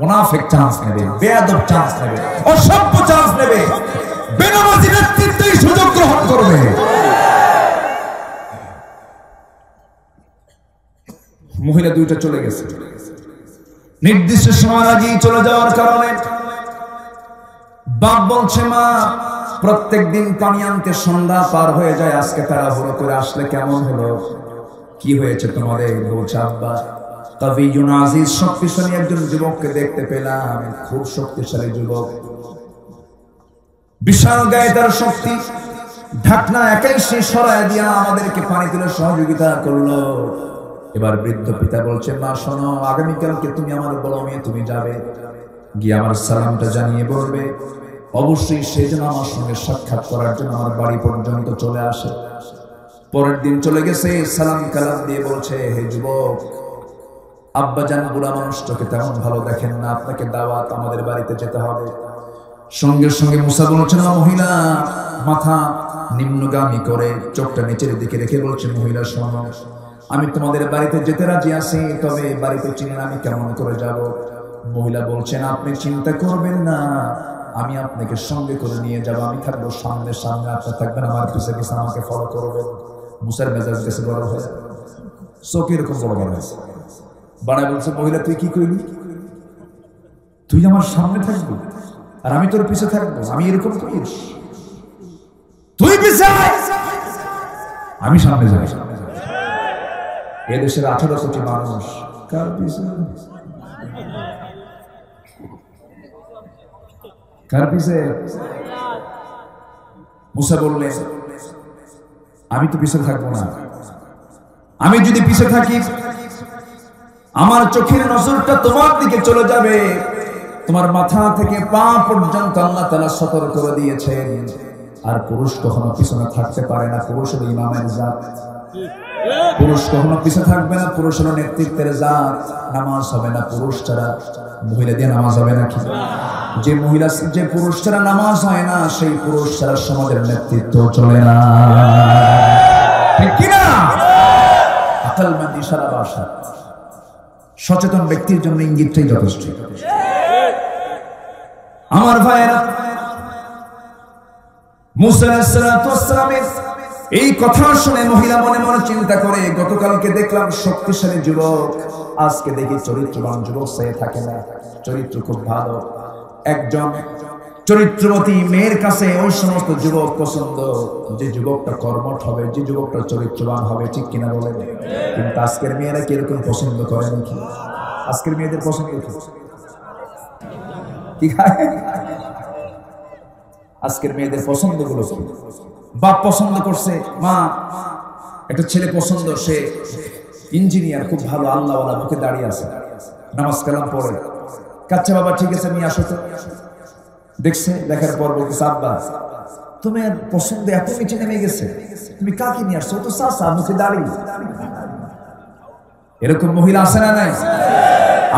মুনাফিক চান্স নেবে, বেয়াদব চান্স নেবে, অসভ্য চান্স নেবে, বেনামাজি নেতৃত্বই সুযোগ গ্রহণ করবে। মহিলা দুইটা চলে গেছে। নির্দিষ্ট সময় আগেই চলে যাওয়ার কারণে বাপ বলছে, মা প্রত্যেক দিন পানি আনতে সন্ধ্যা পার হয়ে যায়, আজকে তাড়াহুড়ো করে আসলে কেমন হলো? কি হয়েছে তোমাদের? বলছে, আব্বা কাবিয়ুন আজিজ, শক্তিশালী একজন যুবককে দেখতে পেলাম, খুব শক্তিশালী যুবক, বিশাল গায়ে তার শক্তি, ঢাকনা একাই সে সরায় দিয়া আমাদেরকে পানি তুলে সহযোগিতা করলো। এবার বৃদ্ধ পিতা বলছে, মা শোনো, আগামীকালকে তুমি আমার বড় মেয়ে, তুমি যাবে, গিয়ে আমার সালামটা জানিয়ে বলবে অবশ্যই সে যেন আমার সঙ্গে সাক্ষাৎ করার জন্য আমার বাড়ি পর্যন্ত চলে আসে। পরের দিন চলে গেছে, সালাম কালাম দিয়ে বলছে, হে যুবক, আব্বা জান বুড়া মানুষটাকে তেমন ভালো দেখেন না, আপনাকে দাওয়াত, আমাদের বাড়িতে যেতে হবে। সঙ্গে সঙ্গে মুসা বলছেন, মহিলা মাথা নিম্নগামী করে চোখটা নিচের দিকে রেখে বলছে, মহিলা শোনো, আমি তোমাদের বাড়িতে যেতে রাজি আছি, তবে বাড়িতে চিনেন আমি কেমন করে যাব? মহিলা বলছেন, আপনি চিন্তা করবেন না, আমি আপনাকে সঙ্গে করে নিয়ে যাব, আমি থাকবো সামনে, আপনি থাকবেন আমার পিছে পিছে, আমাকে ফলো করবেন। মুসার মেজাজ গেছে বড় হয়ে, চোখ এরকম বড় হয়েছে, বাড়ায় বলছে, মহিলা তুই কি করবি? তুই আমার সামনে থাকবি আর আমি তোর পিছে থাকবো? আমি এরকম করিস? তুই পিছে আমি সামনে যাই। এদেশের 18 কোটি মানুষ কার পিছে? মুসা বললেন, আমি তো পিছে থাকবো না। আমি যদি পিছে থাকি আমার চোখের নজরটা তোমার দিকে চলে যাবে। তোমার মাথা থেকে পা পর্যন্ত আল্লাহ তাআলা সতর্ক করে দিয়েছেন। আর পুরুষ কখনো পিছনে থাকতে পারে না, পুরুষের ইমামের জাত। পুরুষ কখনো পিছে থাকবে না, পুরুষের নেতৃত্বের জাত। নামাজ হবে না পুরুষ ছাড়া। মহিলা দিয়ে নামাজ হবে নাকি? যে পুরুষ ছাড়া নামাজ হয় না, সেই পুরুষ ছাড়া সমাজের নেতৃত্ব চলে না, ঠিক কিনা? আকলমন্দ সারা বাসা। সচেতন ব্যক্তির জন্য ইঙ্গিতটাই যথেষ্ট। আমার ভাইয়েরা, মুসা আলাইহিস সালাতু ওয়াস সালামের এই কথা শুনে মহিলা মনে মনে চিন্তা করে, গতকালকে দেখলাম শক্তিশালী যুবক, আজকে দেখি চরিত্রবান যুবক সে থাকে না, চরিত্র খুব ভালো। একজন চরিত্রবতী মেয়ের কাছে ওই সমস্ত যুবক পছন্দ, যে যুবকটা কর্মঠ হবে, যে যুবকটা চরিত্রবান হবে, ঠিক কিনা বলে? কিন্তু আজকের মেয়েরা কিরকম পছন্দ করে নাকি? আজকের মেয়েদের পছন্দ কি খায়? আজকের মেয়েদের পছন্দ গুলো বাপ পছন্দ করছে, মা একটা ছেলে পছন্দ, সে ইঞ্জিনিয়ার, খুব ভালো, আল্লাহওয়ালা, মুখে দাঁড়িয়ে আছে, নামাজ কালাম পড়ে। কাচ্চা বাবা ঠিক আছে, আমি আসো তো। দেখছে, দেখার পর বলতেছে, আব্বা তোমার পছন্দ এত নিচে নেমে গেছে, তুমি কাকে নিয়ে আসছো? তো চাচা, মুখে দাঁড়িয়ে। এরকম মহিলা আছে না নাই?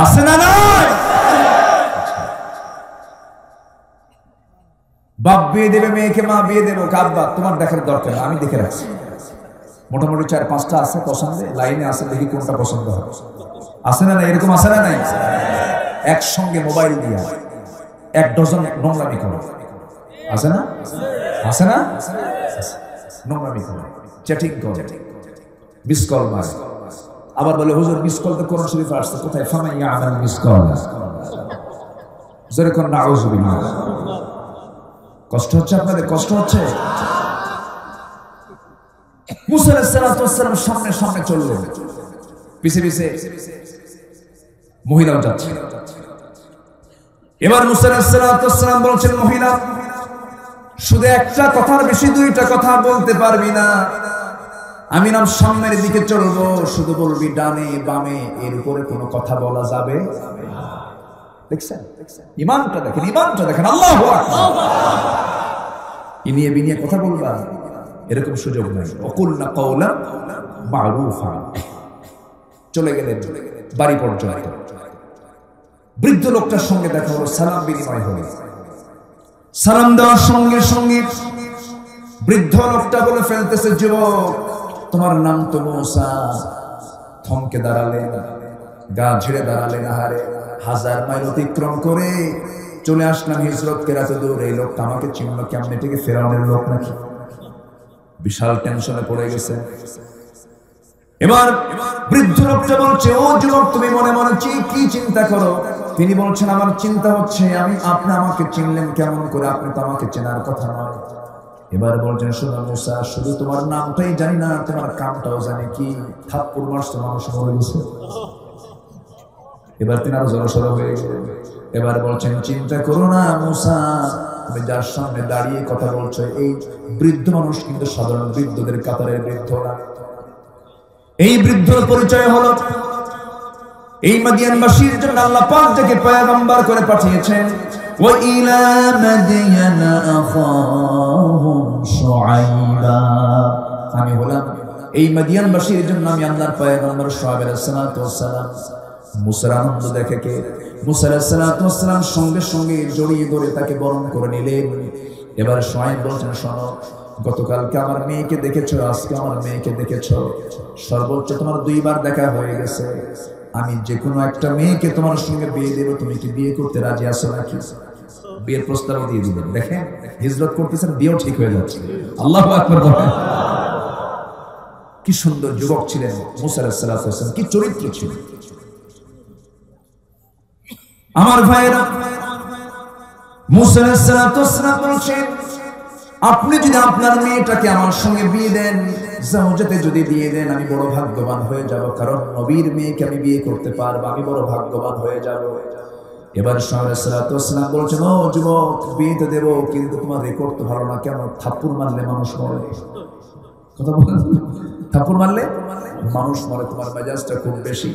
আছে না নাই? বাপ বিয়ে দেবে মেয়েকে, মা বিয়ে দেবো, আব্বা তোমার দেখার দরকার, আমি দেখে রাখছি। মোটামুটি 4-5টা আছে পছন্দে, লাইনে আছে, দেখি কোনটা পছন্দ হবে। আছে না নাই? এরকম আছে না নাই? একসঙ্গে মোবাইল দিয়া 1 ডজন নোংরামি করে। আছে না? আছে না? নোংরামি করে, চ্যাটিং করে, মিস কল মারে। আবার বলে, হুজুর মিস কল তো কোরআন শরীফে আসছে, কোথায়? ফামাইয়া আমাল মিস কল। জোরে কোন নাউযুবিল্লাহ। কষ্ট হচ্ছে আপনাদের? কষ্ট হচ্ছে? মুসা আলাইহিস সালাম সামনে সামনে চললেন, পিছে পিছে মহিলাও যাচ্ছে। এবার মুসা আলাইহিস সালাম বলছেন, মহিলা শুধু একটা কথার বেশি 2টা কথা বলতে পারবি না। আমি নাম সামনের দিকে চলবো, শুধু বলবি ডানে বামে, এর উপরে কোনো কথা বলা যাবে না। দেখছেন ইমানটা? দেখেন ইমানটা দেখেন। আল্লাহু আকবার। ইনিয়ে বিনিয়ে কথা বলবা, এরকম সুযোগ নাই। ওয়াকুলনা কাওলান মারুফা। চলে গেলেন বাড়ি পর্যন্ত। বৃদ্ধ লোকটার সঙ্গে দেখা হলো, সালাম বিনিময় হলো। সালাম দেওয়ার সঙ্গে সঙ্গে বৃদ্ধ লোকটা বলে ফেলতেছে, যুবক তোমার নাম তো মুসা। থমকে দাঁড়ালেন, গা ঝেড়ে দাঁড়ালেন। আহারে, 1000 মাইল অতিক্রম করে চলে আসলাম, হিজরত করে এত দূর। এই লোকটা আমাকে চিনলো কেমনে? থেকে ফেরাউনের লোক নাকি? বিশাল টেনশনে পড়ে গেছে। এবার বৃদ্ধ লোকটা বলছে, ও যুবক তুমি মনে মনে কি চিন্তা করো? তিনি বলছেন, আমার চিন্তা হচ্ছে আপনি আমাকে চিনলেন কেমন করে? আপনি তো আমাকে চেনার কথা নয়। এবার বলছেন, শোনো মুসা, শুধু তোমার নামটাই জানি না, তোমার কামটাও জানি। কি? থাপ্পড় মারছে, মানুষ মরে গেছে। এবার তিনি আরো জড়সড় হয়ে গেলেন। এবার বলছেন, চিন্তা করো না মুসা, তুমি যার সামনে দাঁড়িয়ে কথা বলছো, এই বৃদ্ধ মানুষ কিন্তু সাধারণ বৃদ্ধদের কাতারের বৃদ্ধ না। এই বৃদ্ধর পরিচয় হলো এই মাদিয়ানবাসীর জন্য আল্লাহ পাক যাকে পয়গম্বর করে পাঠিয়েছেন। ওয়া ইলা মাদিয়ানা আখাহুম শুআইবা। আমি হলাম এই মাদিয়ানবাসীর জন্য আমি আল্লাহর পয়গম্বর শুআইব আলাইহিস সালাম। মুসার আনন্দ দেখে কে? মুসা আলাইহিস সালাম সঙ্গে সঙ্গে জড়িয়ে ধরে তাকে বরণ করে নিলেন। এবার শুআইব বলছেন, শোনো, গতকালকে আমার মেয়েকে দেখেছো, আজকে আমার মেয়েকে দেখেছো, সর্বোচ্চ তোমার 2 বার দেখা হয়ে গেছে। আমি যে কোনো একটা মেয়েকে তোমার সঙ্গে বিয়ে দেব, তুমি কি বিয়ে করতে রাজি আছো নাকি? বিয়ের প্রস্তাব দিয়ে দিলেন। দেখেন হিজরত করতেছেন, বিয়েও ঠিক হয়ে যাচ্ছে। আল্লাহু আকবার। কি সুন্দর যুবক ছিলেন মুসা আলাইহিস সালাম, কি চরিত্র ছিল। আমার ভাইরা, মুসা আলাইহিস সালাম বলছেন, আপনি যদি আপনার মেয়েটাকে আমার সঙ্গে বিয়ে দেন, জাওজাতে যদি বিয়ে দেন, আমি বড় ভাগ্যবান হয়ে যাব, কারণ নবীর মেয়েকে আমি বিয়ে করতে পারবো, আমি বড় ভাগ্যবান হয়ে যাব। এবার সালাম বলছেন, ও যুবক, বিয়ে তো দেবো, কিন্তু তোমার রেকর্ড তো ভালো না। কেন? থাপ্পড় মারলে মানুষ মরে। কথা বলেন, থাপ্পড় মারলে মানুষ মরে। তোমার মেজাজটা খুব বেশি।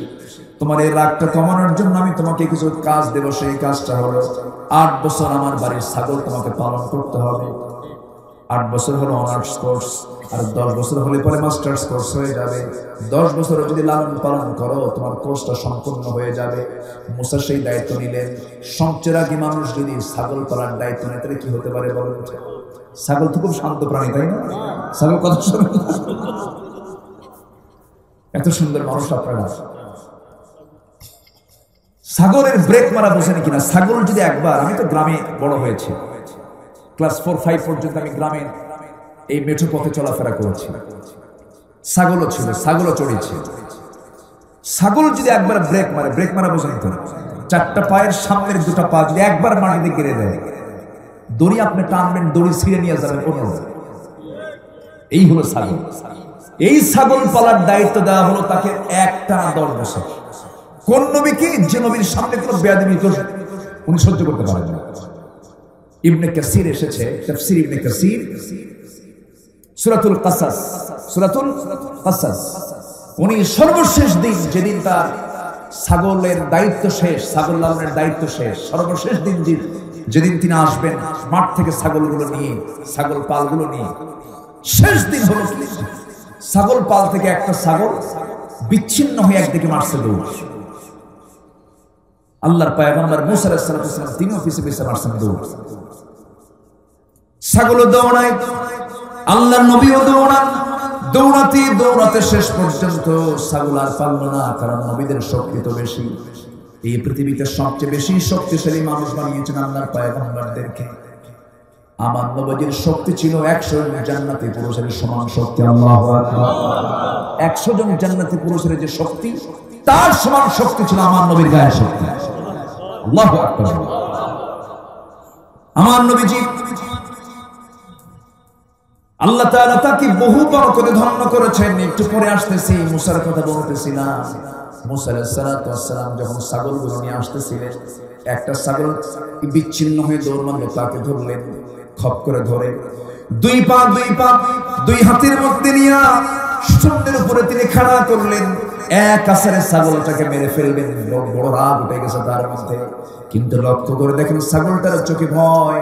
তোমার এই রাগটা কমানোর জন্য আমি তোমাকে কিছু কাজ দেবো। সেই কাজটা হলো 8 বছর আমার বাড়ির ছাগল তোমাকে পালন করতে হবে। 8 বছর হলো অনার্স কোর্স, আর 10 বছর হলে পরে মাস্টার্স কোর্স হয়ে যাবে। 10 বছর যদি লালন পালন করো, তোমার কোর্সটা সম্পূর্ণ হয়ে যাবে। মুসা সেই দায়িত্ব নিলেন। সবচেয়ে আগে মানুষ যদি ছাগল পালার দায়িত্ব নেয়, তাহলে কি হতে পারে বলেন? ছাগল তো খুব শান্ত প্রাণী, তাই না? ছাগল কত সুন্দর, এত সুন্দর মানুষ আপনারা। ছাগলের ব্রেক মারা বোঝেন কিনা? ছাগল যদি একবার, আমি তো গ্রামে বড় হয়েছি, ক্লাস 4-5 পর্যন্ত আমি গ্রামে এই মেঠো পথে চলাফেরা করেছি। ছাগলও ছিল, ছাগলও চড়েছি। ছাগল যদি একবার ব্রেক মারা বোঝেন তো, 4টা পায়ের সামনের 2টা পা যদি একবার মাটিতে গেড়ে দেয়, দড়ি আপনি টানবেন, দড়ি ছিঁড়ে নিয়ে যাবেন অন্য। এই হলো ছাগল। এই ছাগল পালার দায়িত্ব দেওয়া হলো তাকে একটানা 10 বছর। কোন নবীকে? যে নবীর সামনে কোনো বেয়াদবি উনি সহ্য করতে পারেন না। ইবনে কাসির এসেছে, তাফসীর ইবনে কাসির, সূরাতুল কাসাস, সূরাতুল কাসাস, উনি সর্বশেষ দিন যেদিন তার ছাগলের দায়িত্ব শেষ, ছাগল লালনের দায়িত্ব শেষ, সর্বশেষ দিন যেদিন তিনি আসবেন মাঠ থেকে ছাগলগুলো নিয়ে, ছাগল পালগুলো নিয়ে, শেষ দিন হলো কি ছাগল পাল থেকে একটা ছাগল বিচ্ছিন্ন হয়ে একদিকে মারছে দৌড়। আল্লাহর পয়গম্বর মুসা আলাইহিস সালাম তিনিও পিছে পিছে মারছেন দৌড়। ছাগল দৌড়ায়, আল্লাহর নবীও দৌড়ান, দৌড়াতে দৌড়াতে শেষ পর্যন্ত ছাগল আর পারল না, কারণ নবীদের শক্তি তো বেশি। এই পৃথিবীতে সবচেয়ে বেশি শক্তিশালী মানুষ বানিয়েছেন আল্লাহর পয়গম্বরদেরকে। আমার নবীর শক্তি ছিল 100 জন জান্নাতি পুরুষের সমান শক্তি। আল্লাহু আকবার। 100 জন জান্নাতি পুরুষের যে শক্তি, তার সমান শক্তি ছিল আমার নবীর গায়ের শক্তি। আল্লাহু আকবার। আমার নবীজি আল্লাহ তাআলা তাকে বহু বরকতে ধন্য করেছেন। একটু পরে আসতেছি, মুসার কথা বলতেছিলাম। মুসা আলাইহিস সালাম যখন ছাগলগুলো নিয়ে আসতেছিলেন, একটা ছাগল বিচ্ছিন্ন হয়ে দৌড় মারল, তাকে ধরলেন, খপ করে ধরে দুই হাতের মধ্যে নিয়ে শূন্যের উপরে তিনি খাড়া করলেন। এক আছাড়ে ছাগলটাকে মেরে ফেলবেন। বড় রাগ উঠে গেছে তার মধ্যে, কিন্তু লক্ষ্য করে দেখেন ছাগলটার চোখে ভয়,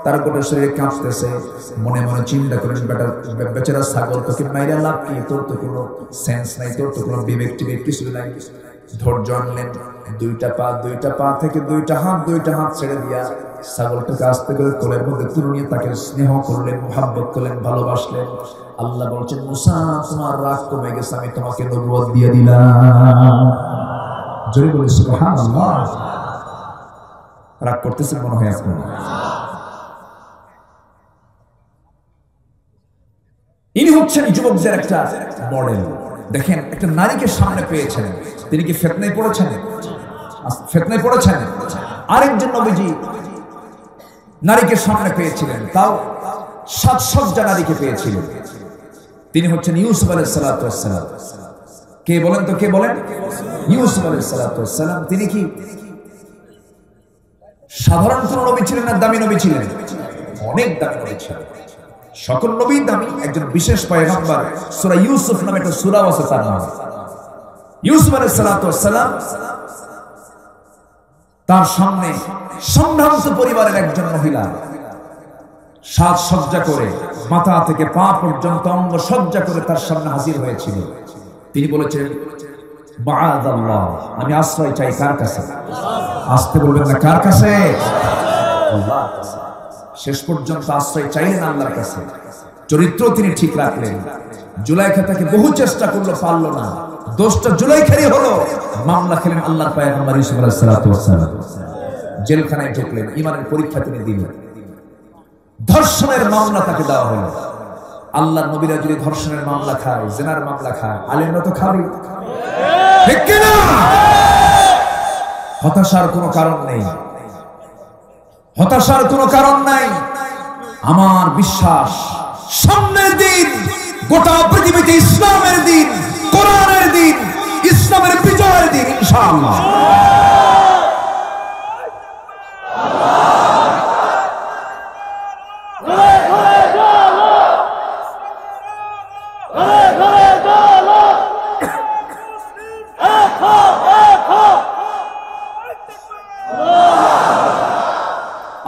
তার গোটা শরীরে কাঁপতেছে। মনে মনে চিন্তা করেন, বেচারা ছাগল, তোকে মাইরা লাভ কি? তোর তো কোনো সেন্স নাই, তোর তো কোনো বিবেক টিবেক কিছু নাই। ধৈর্য আনলেন, দুইটা পা থেকে দুইটা হাত ছেড়ে দিয়া ছাগলটাকে আস্তে করে কোলের মধ্যে তুলে নিয়ে তাকে স্নেহ করলেন, মোহাব্বত করলেন, ভালোবাসলেন। আল্লাহ বলছেন, মুসা তোমার রাগ কমে গেছে, আমি তোমাকে নবুয়ত দিয়ে দিলাম। জোরে বলি সুবহানাল্লাহ। রাগ করতেছেন মনে হয় আপনার। ইনি হচ্ছেন যুবকদের একটা মডেল। দেখেন, একটা নারীকে সামনে পেয়েছেন, তিনি কি ফিতনায় পড়েছেন? আরেকজন নবীজি নারীকে সামনে পেয়েছিলেন, তাও সাজসজ্জা নারীকে পেয়েছিলেন। তিনি হচ্ছেন ইউসুফ আলাইহিস সালাম। কে বলেন তো, কে বলেন? ইউসুফ আলাইহিস সালাম। তিনি কি সাধারণ কোন নবী ছিলেন না দামি নবী ছিলেন? অনেক দামি নবী ছিলেন। সকল নবী দামি, একজন বিশেষ পয়গম্বর, সূরা ইউসুফ নামে একটা সূরা আছে, তার নাম ইউসুফ আলাইহিস সালাম। তার সামনে সম্ভ্রান্ত পরিবারের একজন মহিলা সাজসজ্জা করে, মাথা থেকে পা পর্যন্ত অঙ্গ সজ্জা করে তার সামনে হাজির হয়েছিল। তিনি বলেছেন, মাআযাল্লাহ, আমি আশ্রয় চাই কার কাছে? আসতে বলবেন না, কার কাছে? আল্লাহর কাছে। শেষ পর্যন্ত আশ্রয় চাইলেন আল্লাহর কাছে। চরিত্র তিনি ঠিক রাখলেন। জুলাইখা তাকে বহু চেষ্টা করলো, পারল না। দোষটা জুলাইখারই হলো। মামলা খেলেন আল্লাহর পয়গম্বর ইউসুফ আলাইহিস সালাম। জেলখানায় ঢুকলেন, ঈমানের পরীক্ষা তিনি দিলেন। ধর্ষণের মামলা তাকে দেওয়া হলো। আল্লাহর নবীরা যদি ধর্ষণের মামলা খায়, জিনার মামলা খায়, আলেমরা তো খাবে, ঠিক কি না? হতাশার কোনো কারণ নেই, হতাশার কোনো কারণ নাই। আমার বিশ্বাস, সামনের দিন গোটা পৃথিবীতে ইসলামের দিন, কোরআনের দিন, ইসলামের বিজয়ের দিন, ইনশাআল্লাহ।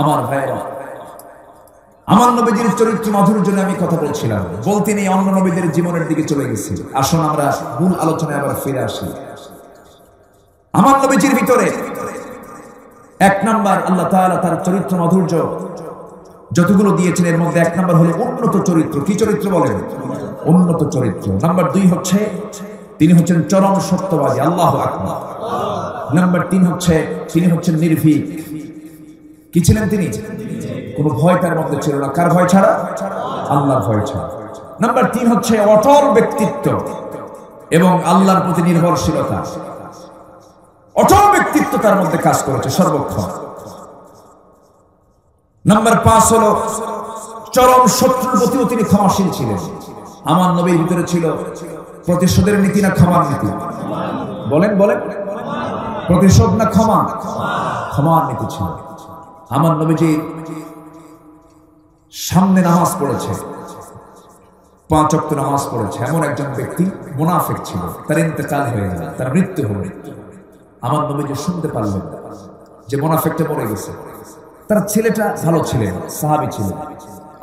আমার ভাইরা, আমার নবীজির চরিত্র মাধুর্য নিয়ে আমি কথা বলছিলাম, বলতে নেই অন্য নবীদের জীবনের দিকে চলে গেছি। আসুন আমরা মূল আলোচনায় আবার ফিরে আসি। আমার নবীজির ভিতরে এক নাম্বার, আল্লাহ তাআলা তার চরিত্র মাধুর্য যতগুলো দিয়েছেন, এর মধ্যে এক নাম্বার হলো উন্নত চরিত্র। কি চরিত্র বলেন? উন্নত চরিত্র। নাম্বার 2 হচ্ছে তিনি হচ্ছেন চরম সত্যবাদী। আল্লাহু আকবার। নাম্বার 3 হচ্ছে তিনি হচ্ছেন নির্ভীক। কি ছিলেন তিনি? কোন ভয় তার মধ্যে ছিল না। কার ভয় ছাড়া? আল্লাহর ভয় ছাড়া। নাম্বার 3 হচ্ছে অটল ব্যক্তিত্ব এবং আল্লাহর প্রতি নির্ভরশীলতা। অটল ব্যক্তিত্ব তার মধ্যে কাজ করেছে সর্বক্ষণ। নাম্বার 5 হলো চরম শত্রুর প্রতিও তিনি ক্ষমাশীল ছিলেন। আমার নবীর ভিতরে ছিল প্রতিশোধের নীতি না ক্ষমার নীতি? বলেন বলেন, প্রতিশোধ না ক্ষমা? ক্ষমার নীতি ছিল। আমার নবীজি সামনে নামাজ পড়েছে, 5 ওয়াক্ত নামাজ পড়েছে, এমন একজন ব্যক্তি মুনাফিক ছিল, তার ইন্তেকাল হয়ে গেল, তার মৃত্যু হলো। আমার নবীজি শুনতে পারলেন যে মুনাফিকটা মরে গেছে। তার ছেলেটা ভালো ছিলেন, সাহাবী ছিলেন।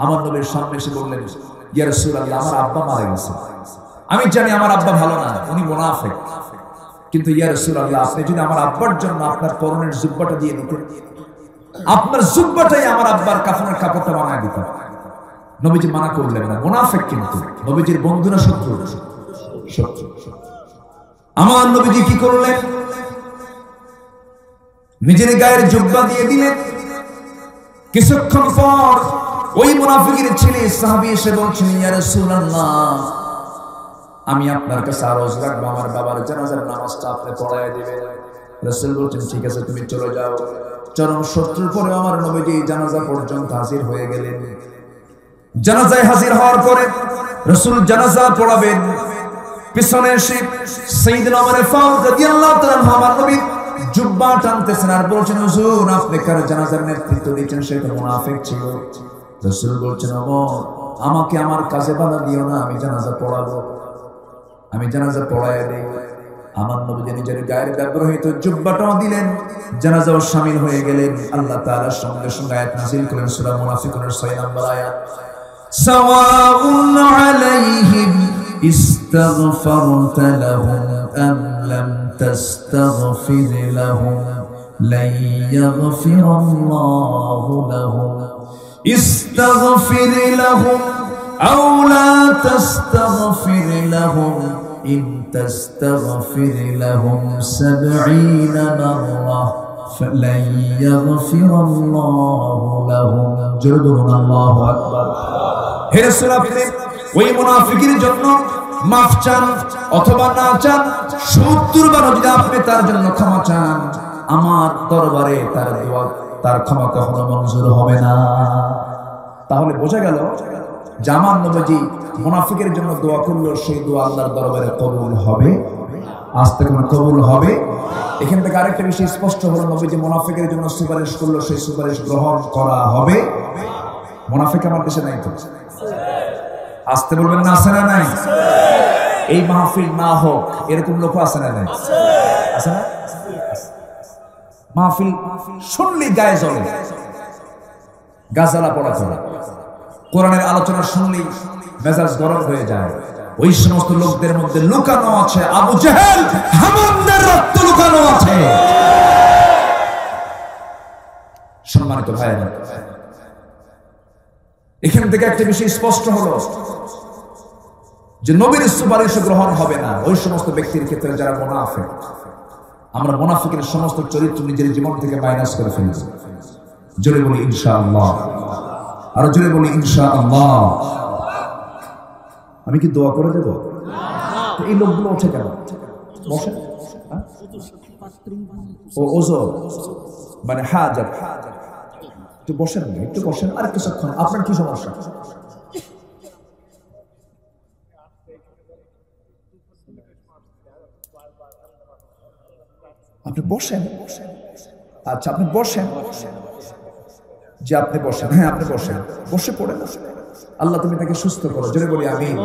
আমার নবীর সামনে এসে বললেন, ইয়া রাসূলুল্লাহ, আমার আব্বা মারা গেছে। আমি জানি আমার আব্বা ভালো না, উনি মুনাফিক, কিন্তু ইয়া রাসূলুল্লাহ, আপনি যদি আমার আব্বার জন্য আপনার পরনের জুব্বাটা দিয়ে দিতেন, আপনার জুব্বাটাই আমার আব্বার কাফনের কাপড়টা বানায় দিতেন। নবীজি মানা করলেন না, মুনাফিক কিন্তু নবীজির বন্ধু না শত্রু? শত্রু। আমার নবীজি কি করলেন? নিজের গায়ের জুব্বা দিয়ে দিলেন। কিছুক্ষণ পর ওই মুনাফিকের ছেলে সাহাবী এসে বলছেন, ইয়া রাসূলুল্লাহ, আমি আপনার কাছে আরজ রাখবো, আমার বাবার জানাজার নামাজটা আপনি পড়ায় দিবেন। রাসূল বলছেন, ঠিক আছে, তুমি চলে যাও। চরম শত্রুর পরে আমার নবীজি জানাজা পর্যন্ত হাজির হয়ে গেলেন। জানাজায় হাজির হওয়ার পরে রাসূল জানাজা পড়াবেন, পিছনে এসে সাইয়েদনা ওমর ফারুক রাদিয়াল্লাহু তাআলা আমার নবী জুব্বা টানতেছেন আর বলছেন, হুজুর, আপনি কার জানাজার নেতৃত্ব দিচ্ছেন? সে তো মুনাফিক ছিল। রাসূল বলছেন, ওমর, আমাকে আমার কাজে বাধা দিও না, আমি জানাজা পড়াবো, আমি জানাজা পড়ায় দেই। আমার নবী নিজের গায়ের ব্যবহৃত জুব্বাটাও দিলেন, জানাজাও শামিল হয়ে গেলেন। আল্লাহ তাআলা সঙ্গে সঙ্গে আয়াত নাযিল করেন, সূরা মুনাফিকুনের 6 নম্বর আয়াত, সাওয়াউন আলাইহিম ইস্তাগফারতা লাহুম আম লাম তাস্তাগফির লাহুম লান ইয়াগফিরাল্লাহু লাহুম ইস্তাগফির লাহুম আও লা তাস্তাগফির লাহুম ইন তাস্তাগফির লাহুম 70 মাররা ফালান ইয়াগফিরাল্লাহু লাহুম। জোরে বলুন আল্লাহু আকবার। হে রাসূল, আপনি ওই মুনাফিকের জন্য মাফ চান অথবা না চান, 70 বার যদি আপনি তার জন্য ক্ষমা চান, আমার দরবারে তার দোয়া, তার ক্ষমা কখনো মঞ্জুর হবে না। তাহলে বোঝা গেল যে আমার নবীজি মুনাফিকের জন্য দোয়া করলো, সেই দোয়া আল্লাহর দরবারে কবুল হবে। আস্তে করে কবুল হবে। এখান থেকে আরেকটা বিষয় স্পষ্ট হলো, নবীজি মুনাফিকের জন্য সুপারিশ করলো, সেই সুপারিশ গ্রহণ করা হবে। মুনাফিক আমার দেশে নাই তো? আসতে বলবেন না, আছে না নাই? এই মাহফিল না হোক এরকম লোক আছে না নাই? আছে না? মাহফিল শুনলি গায়ে জ্বলে, গাজালা পড়া চলে, কোরআনের আলোচনা শুনলি মেজাজ গরম হয়ে যায়। ওই সমস্ত লোকদের মধ্যে লুকানো আছে আবু জেহেল, হামানদের রক্ত লুকানো আছে। সম্মানিত ভাইরা, এখান থেকে একটা বিষয় স্পষ্ট হলো যে নবীর সুপারিশ গ্রহণ হবে না ওই সমস্ত ব্যক্তির ক্ষেত্রে যারা মুনাফিক। আমরা মুনাফিকের সমস্ত চরিত্র নিজের জীবন থেকে মাইনাস করে ফেলেছি। জোরে বলি ইনশাআল্লাহ, আর জোরে বলি ইনশাআল্লাহ। আমি কি দোয়া করে দেব? এই লোকগুলো ওঠে কেন? বসে ও ওজোর মানে হাজার, একটু বসেন না, একটু বসেন আর কিছুক্ষণ। আপনার কি সমস্যা? আপনি বসেন। আচ্ছা, আপনি বসেন। যে আপনি বসেন, হ্যাঁ আপনি বসেন, বসে পড়ে বসেন। আল্লাহ তুমি তাকে সুস্থ করো। জোরে বলি আমিন।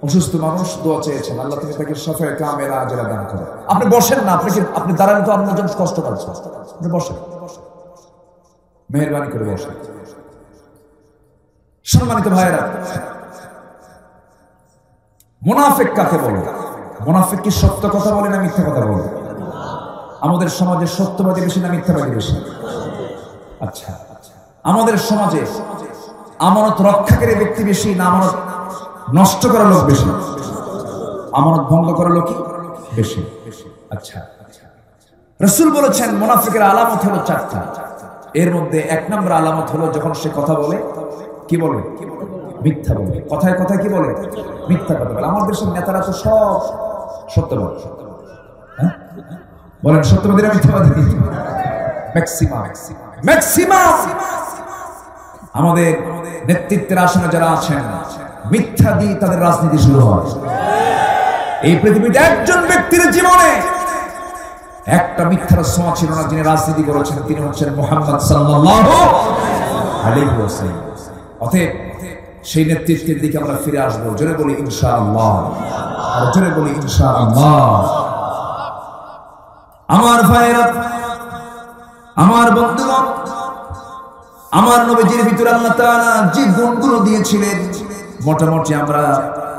অসুস্থ মানুষ দোয়া চেয়েছেন, আল্লাহ তুমি তাকে শাফায়ে কামেলা আজরা দান করো। আপনি বসেন না, আপনি দাঁড়ালে তো আপনার জন্য কষ্ট পাচ্ছেন। আপনি বসেন, মেহেরবানি করে বসেন। সম্মানিত ভাইয়েরা, মুনাফিক কাকে বলে? মুনাফিক কি সত্য কথা বলে না মিথ্যা কথা বলে? আমাদের সমাজে সত্যবাদী বেশি না মিথ্যাবাদী বেশি? আচ্ছা, আমাদের সমাজে আমানত রক্ষাকারী ব্যক্তি বেশি না আমানত নষ্ট করা লোক বেশি? আমানত ভঙ্গ করা লোক বেশি। আচ্ছা, রাসূল বলেছেন মুনাফিকের আলামত হলো 4টা। এর মধ্যে 1 নম্বর আলামত হলো যখন সে কথা বলে কি বলে? মিথ্যা বলে। কথায় কথায় কি বলে? মিথ্যা কথা বলে। আমাদের দেশের নেতারা তো সব সত্যবাদী। হ্যাঁ বলেন, সত্যবাদীরা মিথ্যাবাদী? ম্যাক্সিমাম আমাদের নেতৃত্বের আসনে যারা আছেন, মিথ্যা দিয়ে তাদের রাজনীতি শুরু হয়। এই পৃথিবীতে একজন ব্যক্তির জীবনে একটা মিথ্যার ছোঁয়া ছিল না, যিনি রাজনীতি করেছেন, তিনি হচ্ছেন মুহাম্মদ সাল্লাল্লাহু আলাইহি ওয়াসাল্লাম। অতএব সেই নেতৃত্বের দিকে আমরা ফিরে আসবো। জোরে বলি ইনশাআল্লাহ, আর জোরে বলি ইনশাআল্লাহ। আমার ভাইরা, আমার বন্ধুগণ, আমার নবীজির ভিতরে আল্লাহ তাআলা যে গুণগুলো দিয়েছিলেন, মোটামুটি আমরা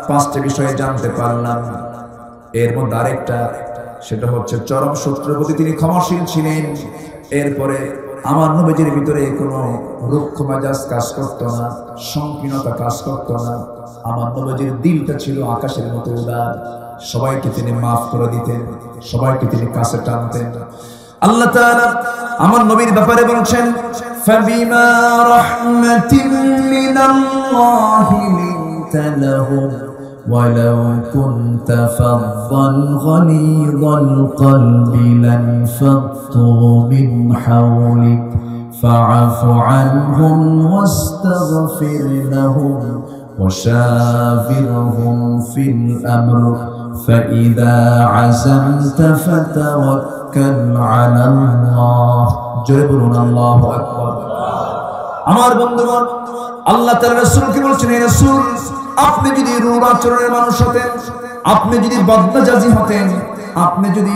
5টা বিষয়ে জানতে পারলাম। এর মধ্যে আরেকটা, সেটা হচ্ছে চরম শত্রুর প্রতি তিনি ক্ষমাশীল ছিলেন। এরপরে আমার নবীজির ভিতরে কোনো রুক্ষ মেজাজ কাজ করতো না, সংকীর্ণতা কাজ করতো না। আমার নবীজির দিলটা ছিল আকাশের মতো উদার, সবাইকে তিনি মাফ করে দিতেন, সবাইকে তিনি কাছে টানতেন। আল্লাহ তাআলা আমার নবীর ব্যাপারে বলছেন, ফাবিমা রাহমাতিন মিনাল্লাহি লিনতা লাহুম ওয়ালাউ কুনতা ফাযযান গলিযাল কলবি লানফাদ্দু মিন হাওলিক ফাআফু আনহুম ওয়াস্তাগফির লাহুম ওয়াশাবিরহুম ফিল আমর ফাইযা আযামতা ফাতাওয়াক্কাল আলাল্লাহ। জোরে বলুন আল্লাহু আকবার। আমার বন্ধুগণ, আল্লাহ তাআলা রাসূলকে বলছেন, হে রাসূল, আপনি যদি রূঢ় আচরণের মানুষ হতেন, আপনি যদি বদমেজাজি হতেন, আপনি যদি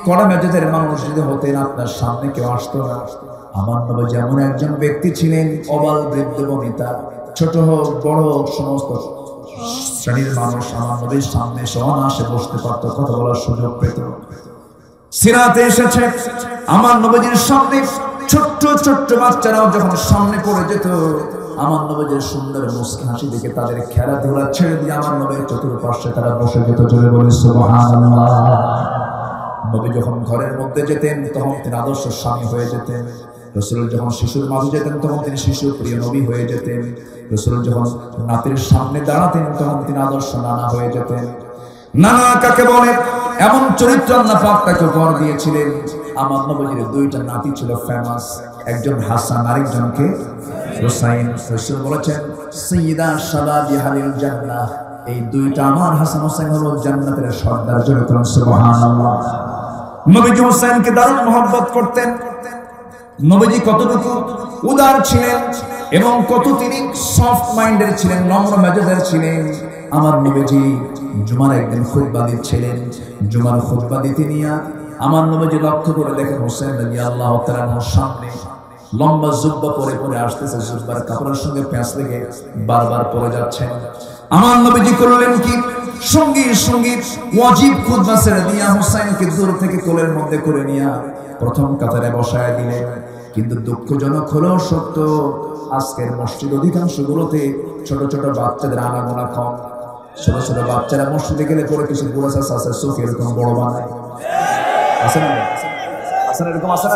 কড়া মেজাজের মানুষ যদি হতেন, আপনার সামনে কেউ আসতো না। আমার নবী যেমন একজন ব্যক্তি ছিলেন, অবাল বৃদ্ধ বনিতা, ছোট হোক বড় হোক, সমস্ত শ্রেণীর মানুষ আমার নবীর সামনে অনায়াসে বসতে পারত, কথা বলার সুযোগ পেত। সিরাতে এসেছে, আমার নবীর সামনে ছোট্ট ছোট্ট বাচ্চারাও যখন সামনে পড়ে যেত, আমার নবীর সুন্দর মুস্কান হাসি দেখে তাদের খেলাধুলা ছেড়ে দিয়ে আমার নবীর চতুর্পার্শ্বে তারা বসে যেত। জোরে বলে সুবহানাল্লাহ। নবী যখন ঘরের মধ্যে যেতেন, তখন তিনি আদর্শ স্বামী হয়ে যেতেন। রাসূল যখন শিশুর মাঝে যেতেন, তখন তিনি শিশু প্রিয় নবী হয়ে যেতেন। রাসূল যখন নাতির সামনে দাঁড়াতেন, তখন তিনি আদর্শ নানা হয়ে যেতেন। নানা কাকে বলে, এমন চরিত্র আল্লাহ পাক তাকে উপহার দিয়েছিলেন। আমার নবীর 2টা নাতি ছিল ফেমাস, একজন হাসান, আরেকজনকে হুসাইন। রাসূল বলেছেন, সাইয়্যিদা শাবাবি আহলিল জান্নাহ, এই 2টা আমার হাসান হুসাইন হলো জান্নাতের সর্দার। জোরে বলুন সুবহানাল্লাহ। নবীজি হুসাইনকে দারুণ মহব্বত করতেন। নবীজি কতটুকু উদার ছিলেন এবং কত তিনি সফট মাইন্ডের ছিলেন, নম্র মেজাজের ছিলেন। আমার নবীজি জুমার একদিন খুতবা দিচ্ছিলেন। জুমার খুতবা দিতে নিয়ে আমার নবীজি লক্ষ্য করে দেখেন হোসেন রাদিয়াল্লাহু তাআলার সামনে লম্বা জুব্বা পরে পরে আসতেছে, জুব্বার কাপড়ের সঙ্গে প্যাঁচ লেগে বারবার পড়ে যাচ্ছেন। আমার নবীজি করলেন কি, সঙ্গী সঙ্গী ওয়াজিব খুতবা ছেড়ে দিয়ে হোসেনকে দূর থেকে কোলের মধ্যে করে নিয়ে প্রথম কাতারে বসায় দিলেন। কিন্তু দুঃখজনক হলেও সত্য, আজকের মসজিদ অধিকাংশগুলোতে ছোট ছোট বাচ্চাদের আনাগোনা কম। ছোট ছোট বাচ্চারা মসজিদে গেলে পরে কিছু বুড়া চাচা আছে, চোখ এরকম বড় বানায়, আছে না? আছে না? এরকম আছে না?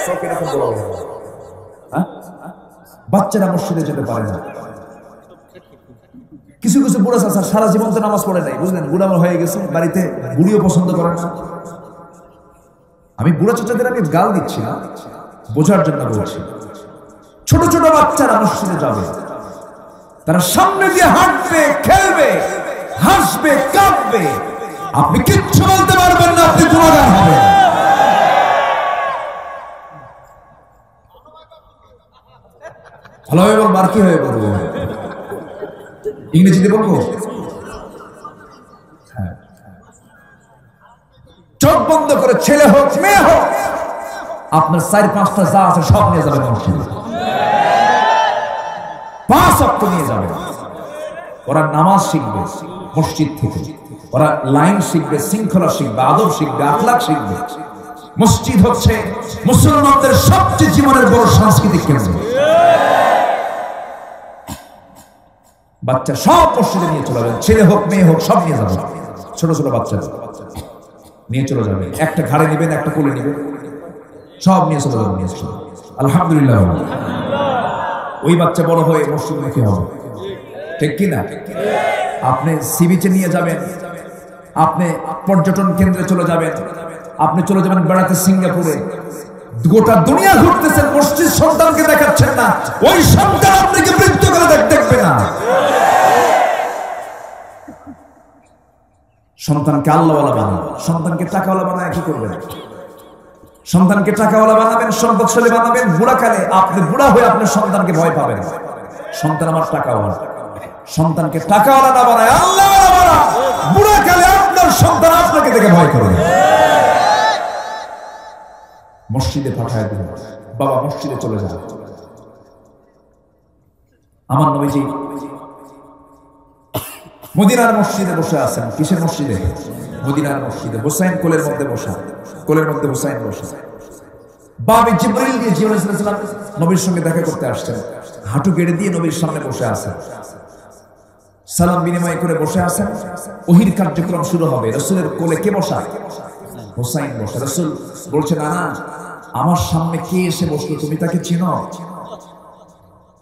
চোখ এরকম বড় বড়। হ্যাঁ, বাচ্চারা মসজিদে যেতে পারে না। কিছু কিছু বুড়া চাচা সারা জীবন তো নামাজ পড়ে নাই, বুঝলেন? বুড়া হয়ে গেছে, বাড়িতে বুড়িও পছন্দ করে না। আমি বুড়া চাচাদের আমি গাল দিচ্ছি না, বোঝার জন্য বলছি। ছোট ছোট বাচ্চারা মসজিদে যাবে, তারা সামনে দিয়ে হাঁটবে, খেলবে, হাসবে, কাঁদবে, আপনি কিচ্ছু বলতে পারবেন না, আপনি গুনাহগার হবেন। ভালোভাবে বলবো আর কি হয়ে বলবো, ইংরেজিতে বলবো? হ্যাঁ। চোখ বন্ধ করে ছেলে হোক মেয়ে হোক, আপনার 4-5টা যা আছে সব নিয়ে যাবেন মসজিদে, 5 ওয়াক্ত নিয়ে যাবেন। ওরা নামাজ শিখবে মসজিদ থেকে, ওরা লাইন শিখবে, শৃঙ্খলা শিখবে, আদব শিখবে, আখলাক শিখবে। মসজিদ হচ্ছে মুসলমানদের সবচেয়ে জীবনের বড় সাংস্কৃতিক কেন্দ্র। বাচ্চা সব মসজিদে নিয়ে চলে যাবেন, ছেলে হোক মেয়ে হোক সব নিয়ে যাবেন। ছোট ছোট বাচ্চা নিয়ে চলে যাবেন, একটা ঘাড়ে নেবেন, একটা কোলে নেবেন, সব নিয়ে চলে যাবেন। নিয়ে চলে, আলহামদুলিল্লাহ। ওই বাচ্চা বড় হয়ে মসজিদ মুখী হবে, ঠিক কিনা? আপনি সি বিচে নিয়ে যাবেন, আপনি পর্যটন কেন্দ্রে চলে যাবেন, আপনি চলে যাবেন বেড়াতে সিঙ্গাপুরে, গোটা দুনিয়া ঘুরতেছেন, মসজিদ সন্তানকে দেখাচ্ছেন না, ওই সন্তান আপনাকে মৃত্যু করে দেখবে না। সন্তানকে আল্লাহওয়ালা বানান, সন্তানকে টাকাওয়ালা বানায় কি করবেন? সন্তানকে টাকাওয়ালা বানাবেন, সম্পদশালী বানাবেন, বুড়াকালে আপনি বুড়া হয়ে আপনার সন্তানকে ভয় পাবেন। সন্তান আমার টাকাওয়ালা, সন্তানকে টাকাওয়ালা না বানায় আল্লাহওয়ালা বানান, বুড়াকালে আপনার সন্তান আপনাকে দেখে ভয় করবে। মসজিদে পাঠায় দিন, বাবা মসজিদে চলে যান। আমার নবীজি মদিনার মসজিদে বসে আছেন। কিসের মসজিদে? মদিনার মসজিদে। হুসাইন কোলের মধ্যে বসা, কোলের মধ্যে হুসাইন বসা। বাবা জিবরিল দিয়ে জিবরাইল আলাইহিস সালাম নবীর সঙ্গে দেখা করতে আসছেন, হাঁটু গেড়ে দিয়ে নবীর সামনে বসে আছেন, সালাম বিনিময় করে বসে আছেন। ওহীর কার্যক্রম শুরু হবে। রাসূলের কোলে কে বসা? হুসাইন বসা। রাসূল বলছেন, না আমার সামনে কে এসে বসলো, তুমি তাকে চিনো?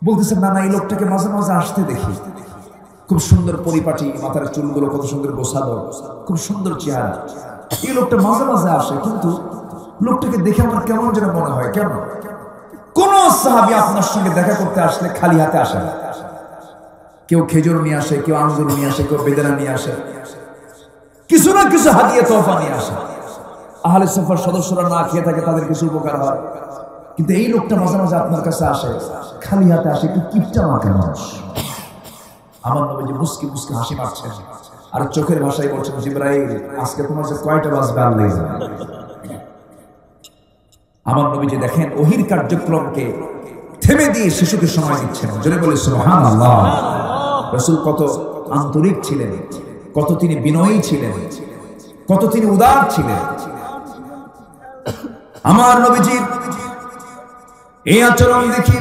বলতেছেন, না এই লোকটাকে মাঝে মাঝে আসতে দেখি, খুব সুন্দর পরিপাটি, মাথার চুলগুলো কত সুন্দর গোছালো, খুব সুন্দর চেহারা। এই লোকটা মাঝে মাঝে আসে, কিন্তু লোকটাকে দেখে আমার কেমন যেন মনে হয়। কেন? কোন সাহাবী আপনার সঙ্গে দেখা করতে আসলে খালি হাতে আসে না। কেউ খেজুর নিয়ে আসে, কেউ আঙ্গুর নিয়ে আসে, কেউ বেদানা নিয়ে আসে, কিছু না কিছু হাদিয়া তোহফা নিয়ে আসে। আহলে সুফার সদস্যরা না খেয়ে থাকে, তাদের কিছু উপকার হয়। কিন্তু এই লোকটা মাঝে মাঝে আপনার কাছে আসে, খালি হাতে আসে, একটু কিপটা মাখা মানুষ। আমার নবীজি মুস্কি মুস্কি হাসি মারছেন আর চোখের ভাষায় বলছেন, জিবরাইল আজকে তোমার যে কয়টা বাজবে আল্লাহ জানে। আমার নবীজি দেখেন ওহীর কার্যক্রমকে থেমে দিয়ে শিশুকে সময় দিচ্ছেন। জোরে বলে সুবহানাল্লাহ। রাসূল কত আন্তরিক ছিলেন, কত তিনি বিনয়ী ছিলেন, কত তিনি উদার ছিলেন। আমার নবীজি এই আচরণ দেখি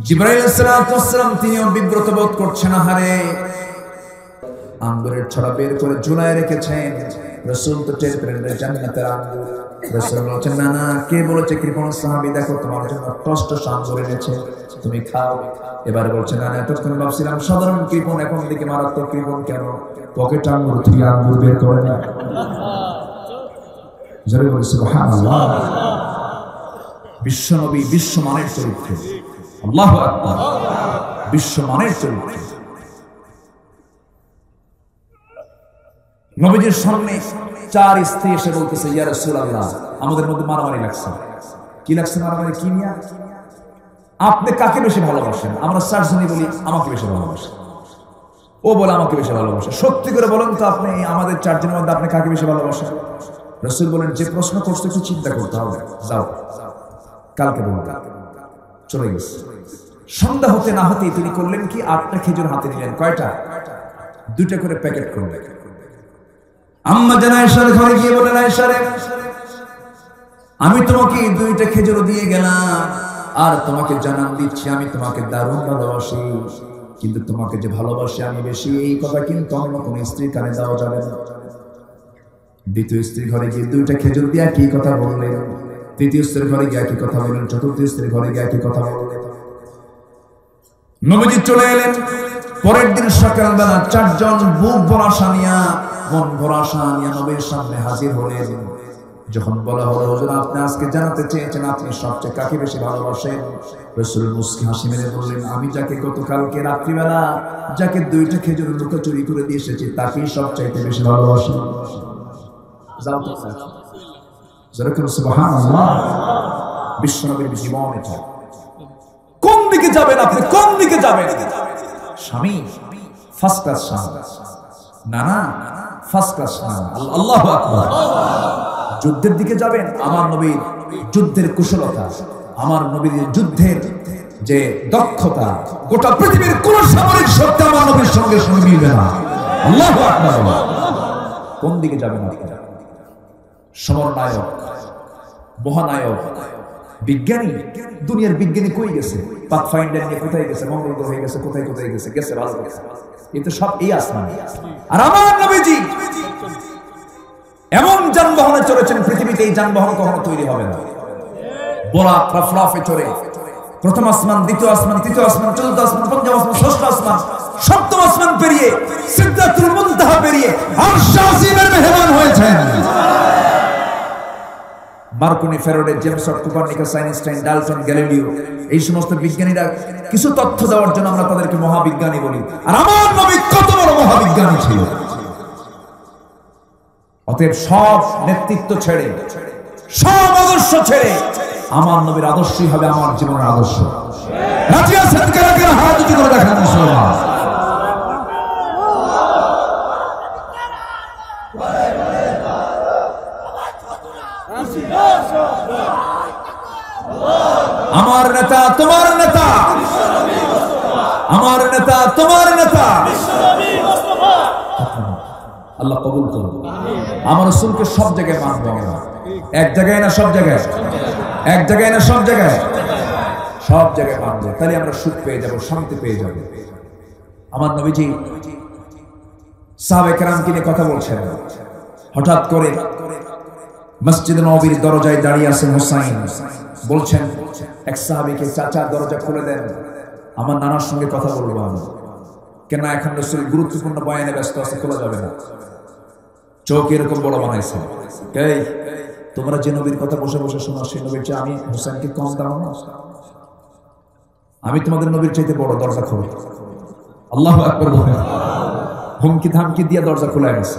জিবরাইল আলাইহিস সালাম তিনিও বিব্রত বোধ করছেন। হারে আঙ্গুরের ছড়া বের করে ঝুলায় রেখেছেন। রাসূল তো টের পেলেন জান্নাতের আঙ্গুর। রাসূল বলেছেন, না কে বলেছে কৃপণ সাহাবী, দেখো তোমার জন্য কষ্ট আঙ্গুর এনেছে, তুমি খাও। এবার বলছেন, না এতক্ষণ ভাবছিলাম সাধারণ কৃপণ, এখন দিকে মারাত্মক কৃপণ। কেন? পকেট আঙ্গুর থেকে আঙ্গুর বের করে না। জোরে বলে সুবহানাল্লাহ। বিশ্বনবী বিশ্বমানের চরিত্র, আল্লাহু আকবার, বিশ্বমানের চরিত্র। নবীজির সামনে 4 স্ত্রী এসে বলতেছে, ইয়া রাসূলুল্লাহ আমাদের মধ্যে মারামারি লাগছে। কি লাগছে মারামারি? কি নিয়ে? আপনি কাকে বেশি ভালোবাসেন? আমরা 4 জনই বলি আমাকে বেশি ভালোবাসেন, ও বলে আমাকে বেশি ভালোবাসে। সত্যি করে বলেন তো আপনি আমাদের 4 জনের মধ্যে আপনি কাকে বেশি ভালোবাসেন? রাসূল বলেন, যে প্রশ্ন করতে একটু চিন্তা করতে হবে, যাও কালকে বলবো। চলে গেছে। সন্ধ্যা হতে না হতেই তিনি করলেন কি, 8টা খেজুর হাতে নিলেন। কয়টা? 2টা করে প্যাকেট করলেন। আম্মা জান আয়েশার ঘরে গিয়ে বলেন, আয়েশা রে আমি তোমাকে 2টা খেজুর দিয়ে গেলাম, আর তোমাকে জানান দিচ্ছি আমি তোমাকে দারুণ ভালোবাসি, কিন্তু তোমাকে যে ভালোবাসি আমি বেশি, এই কথা কিন্তু অন্য কোন স্ত্রীর কানে দেওয়া যাবে না। দ্বিতীয় স্ত্রীর ঘরে গিয়ে 2টা খেজুর দিয়ে একই কথা বললেন। তৃতীয় স্ত্রীর ঘরে গিয়ে একই কথা বললেন। চতুর্থ স্ত্রীর ঘরে গিয়ে একই কথা বললেন। নবীজি চলে এলেন। পরের দিন সকালবেলা 4 জন বুক ভরা আশা নিয়া, মন ভরা আশা নিয়া নবীর সামনে হাজির হলেন। যখন বলা হলো, হুজুর আপনি আজকে জানাতে চেয়েছেন আপনি সবচেয়ে কাকে বেশি ভালোবাসেন, রাসূল মুস্কি হাসি মেরে বললেন, আমি যাকে গতকালকে রাত্রিবেলা যাকে 2টা খেজুর লুকোচুরি করে দিয়ে এসেছি তাকেই সবচাইতে বেশি ভালোবাসি। যাও তো যেরকম সুবহানাল্লাহ। বিশ্বনবীর জীবন এটা। কোন দিকে যাবেন আপনি? কোন দিকে যাবেন? স্বামী ফার্স্ট ক্লাস স্বামী, না ফার্স্ট ক্লাস স্বামী। আল্লাহু আকবার। যুদ্ধের দিকে যাবেন, আমার নবীর যুদ্ধের কুশলতা, আমার নবীর যুদ্ধের যে দক্ষতা, গোটা পৃথিবীর কোন সামরিক শক্তি আমার নবীর সঙ্গে সঙ্গে মিলবে না। আল্লাহু আকবার। কোন দিকে যাবেন আপনি? সমরনায়ক, মহানায়ক, বিজ্ঞানী। দুনিয়ার বিজ্ঞানী কই গেছে? পাথফাইন্ডার নিয়ে কোথায় গেছে? মঙ্গল গ্রহে গেছে, কোথায় কোথায় গেছে, গেছে ভালো গেছে। এটা সব এই আসমানে। আর আমার নবীজি এমন যানবাহনে চড়েছেন, পৃথিবীতে এই যানবাহন কখনো তৈরি হবে না। বোরাক রাফরাফে চড়ে প্রথম আসমান, দ্বিতীয় আসমান, তৃতীয় আসমান, চতুর্থ আসমান, পঞ্চম আসমান, ষষ্ঠ আসমান, সপ্তম আসমান পেরিয়ে সিদরাতুল মুনতাহা পেরিয়ে আরশ আজিমের মেহমান হয়েছেন। Marconi, Faraday, James Watt, Copernicus, Einstein, Dalton, Galileo, এই সমস্ত বিজ্ঞানীরা কিছু তথ্য দেওয়ার জন্য আমরা তাদেরকে মহাবিজ্ঞানী বলি। আর আমার নবী কত বড় মহাবিজ্ঞানী ছিল! অতএব সব নেতৃত্ব ছেড়ে, সব আদর্শ ছেড়ে আমার নবীর আদর্শই হবে আমার জীবনের আদর্শ। রাজি আছেন কারা কারা? হাত উঁচু করে দেখান ইনশাআল্লাহ। আমার নেতা তোমার নেতা, আমার নেতা তোমার নেতা। আল্লাহ কবুল করুন। আমার রাসূলকে সব জায়গায় মানবো আমরা, এক জায়গায় না সব জায়গায়, এক জায়গায় না সব জায়গায়, সব জায়গায় মানবো। তাহলে আমরা সুখ পেয়ে যাবো, শান্তি পেয়ে যাবো। আমার নবীজি সাহাবায়ে কেরামকে নিয়ে কথা বলছেন, হঠাৎ করে মসজিদে নববীর দরজায় দাঁড়িয়ে আছেন হুসাইন। বলছেন এক সাহাবীকে, চাচা দরজা খুলে দেন, আমার নানার সঙ্গে কথা বলবো আমি। কেন? এখন রাসূল গুরুত্বপূর্ণ বয়ানে ব্যস্ত আছে, খোলা যাবে না। চোখ এরকম বড় বানাইছে। এই তোমরা যে নবীর কথা বসে বসে শোনো, সেই নবীর চেয়ে আমি হুসাইনকে কম দাও না? আমি তোমাদের নবীর চাইতে বড়, দরজা খোলো। আল্লাহু আকবার বলেন। হুমকি ধামকি দিয়ে দরজা খোলা গেছে।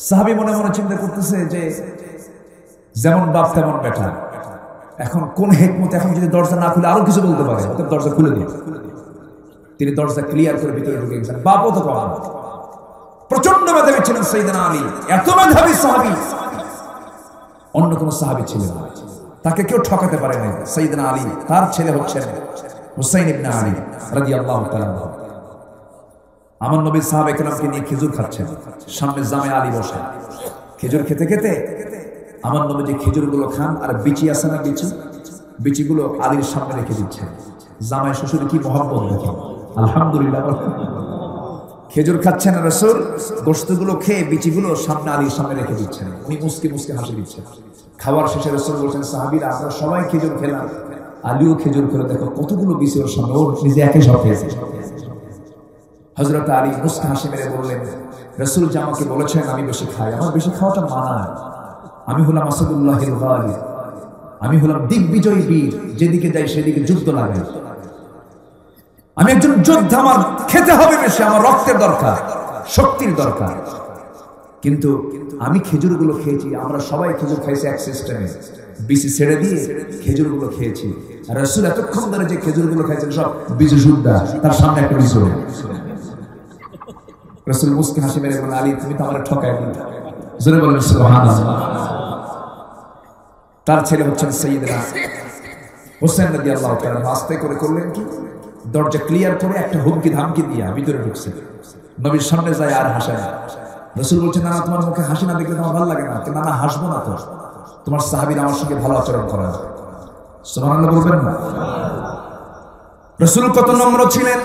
সাহাবী মনে মনে চিন্তা করতেছে যে যেমন বাপ তেমন বেটা, এখন কোন হিকমত, এখন যদি দরজা না খুলে আরো কিছু বলতে পারে, অতএব দরজা খুলে দিন। তিনি দরজা ক্লিয়ার করে ভিতরে ঢুকে গেছেন। বাপও তো কম, প্রচন্ড মেধাবী ছিলেন সাইয়েদনা আলী, এত মেধাবী সাহাবী অন্য কোন সাহাবী ছিলেন না, তাকে কেউ ঠকাতে পারে না। সাইয়েদনা আলী, তার ছেলে হচ্ছেন হুসাইন ইবনে আলী রাদিয়াল্লাহু তাআলা। আমার নবী সাহাবায়ে কেরামকে নিয়ে খেজুর খাচ্ছেন, সামনে জামে আলী বসে খেজুর খেতে খেতে আমার নবী যে খেজুরগুলো খান, আর বিচি আছে না, বিচিগুলো আলীর সামনে রেখে দিচ্ছেন। জামাই শ্বশুর কি মহব্বত দেখেন, আলহামদুলিল্লাহ। খেজুর খাচ্ছেন রাসূল, গোশতগুলো খেয়ে বিচিগুলো সামনে আলীর সামনে রেখে দিচ্ছেন। উনি মুস্কি মুস্কি হাসি দিচ্ছেন। খাওয়ার শেষে রাসূল বলছেন, সাহাবীরা আমরা সবাই খেজুর খেলাম, আলীও খেজুর করে দেখো কতগুলো বিচি ওর সামনে, ওর নিজে একই সব খেয়েছে। হযরত আলী মুস্কি হাসি মেরে বললেন, রাসূল যে আমাকে বলেছেন আমি বেশি খাই, আমার বেশি খাওয়াটা মানায়। আমি হলাম আসাদুল্লাহিল গালিব, আমি হলাম দিগ্বিজয়ী বীর, যেদিকে যাই সেদিকে যুদ্ধ লাগে। আমি একজন যোদ্ধা, আমার খেতে হবে বেশি, আমার রক্তের দরকার, শক্তির দরকার। কিন্তু আমি খেজুরগুলো খেয়েছি, আমরা সবাই খেজুর খাইছি এক সিস্টেমে, বিচি ছেড়ে দিয়ে খেজুরগুলো খেয়েছি। আর রাসূল এতক্ষণ ধরে যে খেজুরগুলো খাইছেন সব বিচি শুদ্ধা, তার সামনে একটা বিচি। রাসূল মুস্কি হাসি মেরে বলেন, আলী তুমি তো আমার ঠকায় দিলে। জোরে বলেন সুবহানাল্লাহ। তার ছেলে হচ্ছেন সাইয়েদনা হুসাইন রাদিয়াল্লাহু তাআলা। আস্তে করে করলেন কি, দরজা ক্লিয়ার করে একটা হুমকি ধামকি দিয়ে ভিতরে ঢুকছে। নবীর সামনে যায় আর হাসে না। রাসূল বলছেন, না তোমার মুখে হাসি না দেখলে তোমার ভালো লাগে না? না না, হাসবো না তো, তোমার সাহাবীরা আমার সঙ্গে ভালো আচরণ করে। সুবহানাল্লাহ বলবেন না? রাসূল কত নম্র ছিলেন,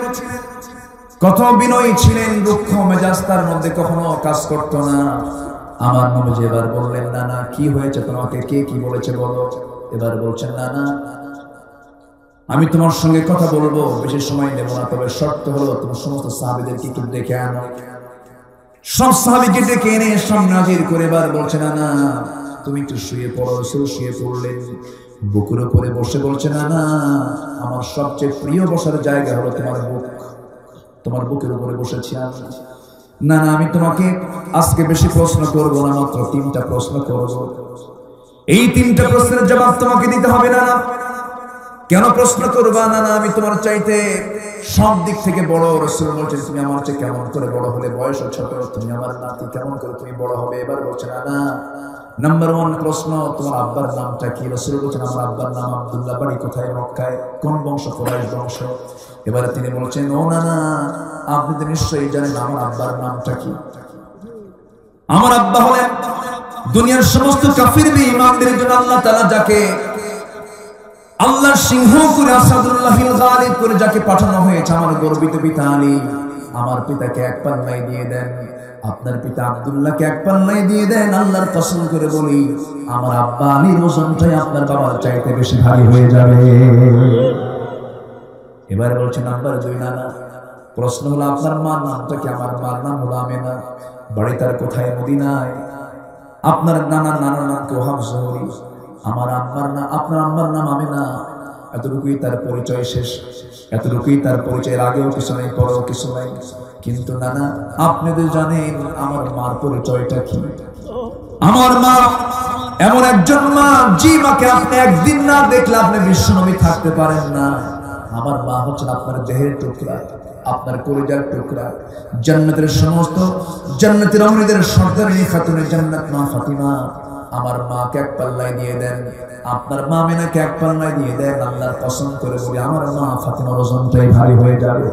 কত বিনয়ী ছিলেন, রুক্ষ মেজাজ তার মধ্যে কখনো কাজ করতো না। আমার নবী এবার বললেন, না না কি হয়েছে তোমাকে, কে কি বলেছে বলো। এবার বলছেন, না না আমি তোমার সঙ্গে কথা বলবো, বেশি সময় নেব না, তবে শর্ত হলো তোমার সমস্ত সাহাবীদেরকে একটু ডেকে আনো। সব সাহাবীকে ডেকে এনে সামনে হাজির করে এবার বলছে, না না তুমি একটু শুয়ে পড়ো। শুয়ে পড়লেন, বুকের উপরে বসে বলছে, না না আমার সবচেয়ে প্রিয় বসার জায়গা হলো তোমার বুক, তোমার বুকের উপরে বসেছি আমি। না না আমি তোমাকে আজকে বেশি প্রশ্ন করবো না, মাত্র 3টা প্রশ্ন করব। এই 3টা প্রশ্নের জবাব তোমাকে দিতে হবে। না না কেন প্রশ্ন করবা? না না আমি তোমার চাইতে সব দিক থেকে বড়। রাসূল বলছেন, তুমি আমার চেয়ে কেমন করে বড় হলে, বয়স ছোট, তুমি আমার নাতি, কেমন করে তুমি বড় হবে? এবার বলছে, না না নাম্বার 1 প্রশ্ন, তোমার আব্বার নামটা কি? রাসূল বলছেন, আমার আব্বার নাম আব্দুল্লাহ, বাড়ি কোথায়? মক্কায়। কোন বংশ? কুরাইশ বংশ। এবারে তিনি বলছেন, ও না না আপনি তো নিশ্চয়ই জানেন আমার আব্বার নামটা কি। আমার আব্বা হলেন দুনিয়ার সমস্ত কাফির বেঈমানদের জন্য আল্লাহ তাআলা যাকে আল্লাহর সিংহ করে, আসাদুল্লাহিল গালিব করে যাকে পাঠানো হয়েছে, আমার গর্বিত পিতা আলী। আমার পিতাকে এক পাল্লায় দিয়ে দেন, আপনার পিতা আব্দুল্লাহকে এক পাল্লায় দিয়ে দেন। আল্লাহর কসম করে বলি, আমার আব্বা আলীর ওজনটাই আপনার বাবার চাইতে বেশি ভারী হয়ে যাবে। এবারে বলছে নাম্বার 2, না না প্রশ্ন হলো আপনার মার নামটা কি? আমার মার নাম হলো আমেনা, বাড়ি তার কোথায়? মদিনায়। আপনার নানার নাম কেউ ওহাব জোহরি, আমার আম্মার নাম, আপনার আম্মার নাম আমিনা। এতটুকুই তার পরিচয় শেষ, এতটুকুই তার পরিচয়ের আগেও কিছু নাই, পরেও কিছু নাই। কিন্তু নানা, আপনি তো জানেন আমার মার পরিচয়টা কি? আমার মা এমন একজন মা, যে মাকে আপনি একদিন না দেখলে আপনি বিশ্বনবী থাকতে পারেন না। আমার মা হচ্ছেন আপনার দেহের টুকরা, আপনার কলিজার টুকরা। জান্নাতের সমস্ত জান্নাতের রমণীদের সর্দারিনী খাতুনে জান্নাত মা ফাতিমা। আমার মাকে এক পাল্লায় দিয়ে দেন, আপনার মা মেনাকে এক পাল্লায় দিয়ে দেন। আল্লাহর কসম করে বলি, আমার মা ফাতিমার ওজনটাই ভারী হয়ে যাবে।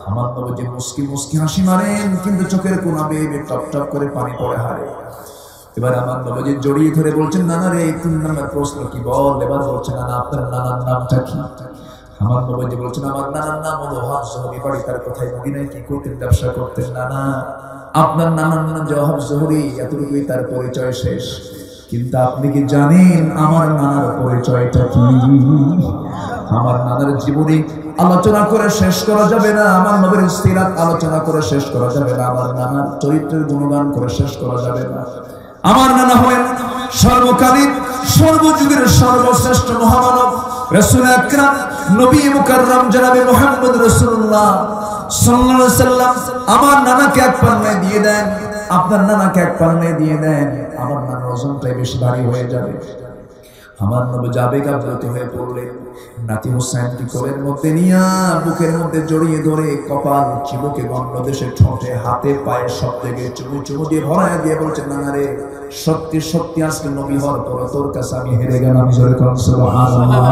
আমার নবী মুস্কি মুস্কি হাসি মারেন, কিন্তু চোখের কোনা বেয়ে টপ টপ করে পানি পড়ে হারে। এবার আমার নবী জড়িয়ে ধরে বলছেন, নানা রে, 3 নম্বর প্রশ্ন কি বল? এবার বলছেন, নানা আপনার নানার নামটা কি? আমার নবী বলছেন, আমার নানার নাম হলো ওহাব জোহরি, বাড়ি তার কোথায়? মদিনায়। কি করতেন? ব্যবসা করতেন। নানা, আপনার নানার নাম যে ওহাব জোহরি, এতটুকুই তার পরিচয় শেষ। কিন্তু আপনি কি জানেন আমার নানার পরিচয়টা কি? আমার নানার জীবনী আলোচনা করে শেষ করা যাবে না, আমার নবীর সিরাত আলোচনা করে শেষ করা যাবে না, আমার নানার চরিত্রের গুণগান করে শেষ করা যাবে না। আমার নানা হলেন সর্বকালীন সর্বযুগের সর্বশ্রেষ্ঠ মহামানব রাসূল আকরাম নবী মুকাররম জনাবে মুহাম্মদ রাসূলুল্লাহ সাল্লাল্লাহু আলাইহি সাল্লাম। আমার নানাকে এক পাল্লায় দিয়ে দেন, আপনার নানাকে এক পাল্লায় দিয়ে দেন, আমার নানার ওজনটাই বেশি ভারী হয়ে যাবে। আমার নবী আবেগ আপ্লুত হয়ে পড়লেন। নাতি হোসেনকে কোলের মধ্যে নিয়ে বুকের মধ্যে জড়িয়ে ধরে কপাল চিবুকে গন্ধদেশে ঠোঁটে হাতে পায়ে সব থেকে চুমু চুমু দিয়ে ভরায় দিয়ে বলছেন, নানা রে, সত্যি সত্যি আজকে নবী হওয়ার পর তোর কাছে আমি হেরে গেলাম। জোরে করুন সুবহানাল্লাহ।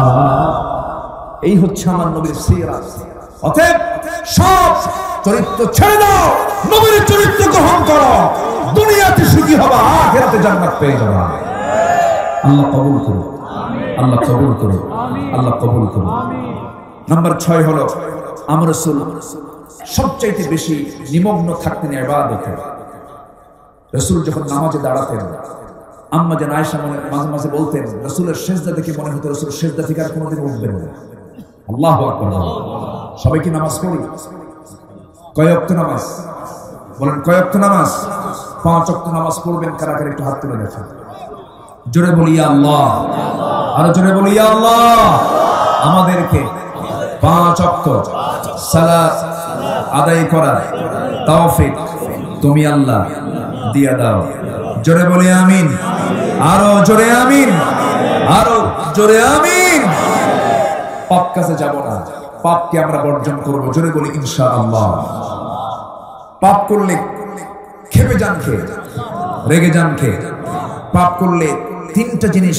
এই হচ্ছে আমার নবীর সিরাত। অতএব সব চরিত্র ছেড়ে দাও, নবীর চরিত্র গ্রহণ করো, দুনিয়াতে সুখী হবা, আখিরাতে জান্নাত পেয়ে যাবা। আল্লাহ কবুল করুন, আল্লাহ কবুল করুন, আল্লাহ কবুল করুন। নাম্বার 6 হলো, আমার রাসূল সবচাইতে বেশি নিমগ্ন থাকতেন ইবাদতে। রাসূল যখন নামাজে দাঁড়াতেন, আম্মা জান আয়েশা মাঝে মাঝে বলতেন, রাসূলের সিজদা দেখে মনে হতো রাসূল সিজদা থেকে আর কোনোদিন উঠবেন না। আল্লাহু আকবার। সবাই কি নামাজ পড়ি? কয় ওয়াক্ত নামাজ? বলেন, কয় ওয়াক্ত নামাজ? 5 ওয়াক্ত নামাজ পড়বেন কারা কারা? একটু হাত তুলে দেখেন। জোরে বলি ইয়া আল্লাহ, আরো জোরে বলি ইয়া আল্লাহ। আমাদেরকে 5 ওয়াক্ত সালাত আদায় করার তৌফিক তুমি আল্লাহ দিয়া দাও। জোরে বলি আমিন, আরো জোরে আমিন, আরো জোরে আমিন। পাপ কাছে যাব না, পাপকে আমরা বর্জন করব। জোরে বলি ইনশাআল্লাহ। পাপ করলে খেপে যান কে? রেগে যান কে? পাপ করলে 3টা জিনিস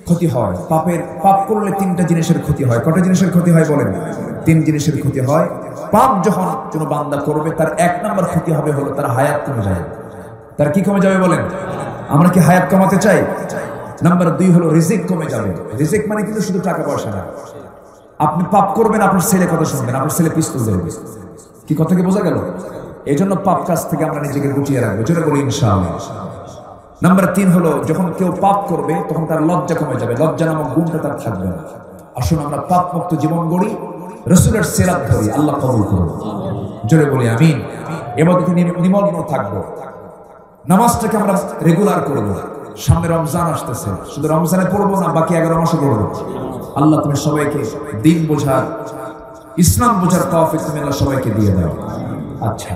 ক্ষতি হয়। পাপ করলে 3টা জিনিসের ক্ষতি হয়। কয়টা জিনিসের ক্ষতি হয় বলেন? 3 জিনিসের ক্ষতি হয়। পাপ যখন কোনো বান্দা করবে, তার 1 নম্বর ক্ষতি হবে হলো তার হায়াত কমে যাবে। তার কি কমে যাবে বলেন? আমরা কি হায়াত কমাতে চাই? নাম্বার 2 হলো রিজিক কমে যাবে। রিজিক মানে কিন্তু শুধু টাকা পয়সা না। আপনি পাপ করবেন, আপনার ছেলে কথা শুনবেন, আপনার ছেলে পিস্তল ধরবে। কি কথা কি বোঝা গেল? এই জন্য পাপ কাজ থেকে আমরা নিজেকে গুটিয়ে রাখবো। জোরে বলি ইনশাআল্লাহ। নাম্বার 3 হলো, যখন কেউ পাপ করবে তখন তার লজ্জা কমে যাবে, লজ্জা নামক গুণটা তার থাকবে না। আসুন আমরা পাপ মুক্ত জীবন গড়ি, রাসূলের সিরাত ধরি। আল্লাহ কবুল করুন। জোরে বলি আমিন। ইবাদতে নিমগ্ন থাকবো, নামাজটাকে আমরা রেগুলার করব। সামনে রমজান আসতেছে, শুধু রমজানে পড়বো না, বাকি 11 মাসে পড়বো। আল্লাহ তুমি সবাইকে দিন বোঝার, ইসলাম বোঝার তৌফিক তুমি আল্লাহ সবাইকে দিয়ে দাও। আচ্ছা,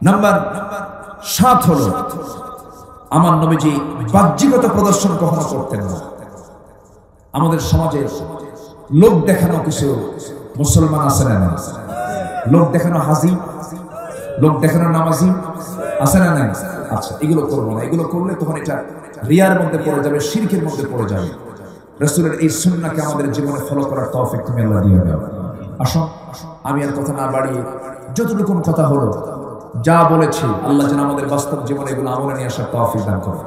নাম্বার 7 হলো, আমার নবীজি বাহ্যিকতা প্রদর্শন কখনো করতেন না। আমাদের সমাজে লোক দেখানো কিছু মুসলমান আছে না? লোক দেখানো হাজি, লোক দেখানো নামাজি আছে না? নাই। আচ্ছা, এগুলো করবো না। এগুলো করলে তখন এটা রিয়ার মধ্যে পড়ে যাবে, শিরকের মধ্যে পড়ে যাবে। রাসূলের এই সুন্নাহকে আমাদের জীবনে ফলো করার তৌফিক তুমি আল্লাহ দিয়ে দাও। আসুন, আমি আর কথা না বাড়িয়ে যতটুকু কথা হলো, যা বলেছি, আল্লাহ যেন আমাদের বাস্তব জীবনে এগুলো আমলে নিয়ে আসার তৌফিক দান করেন।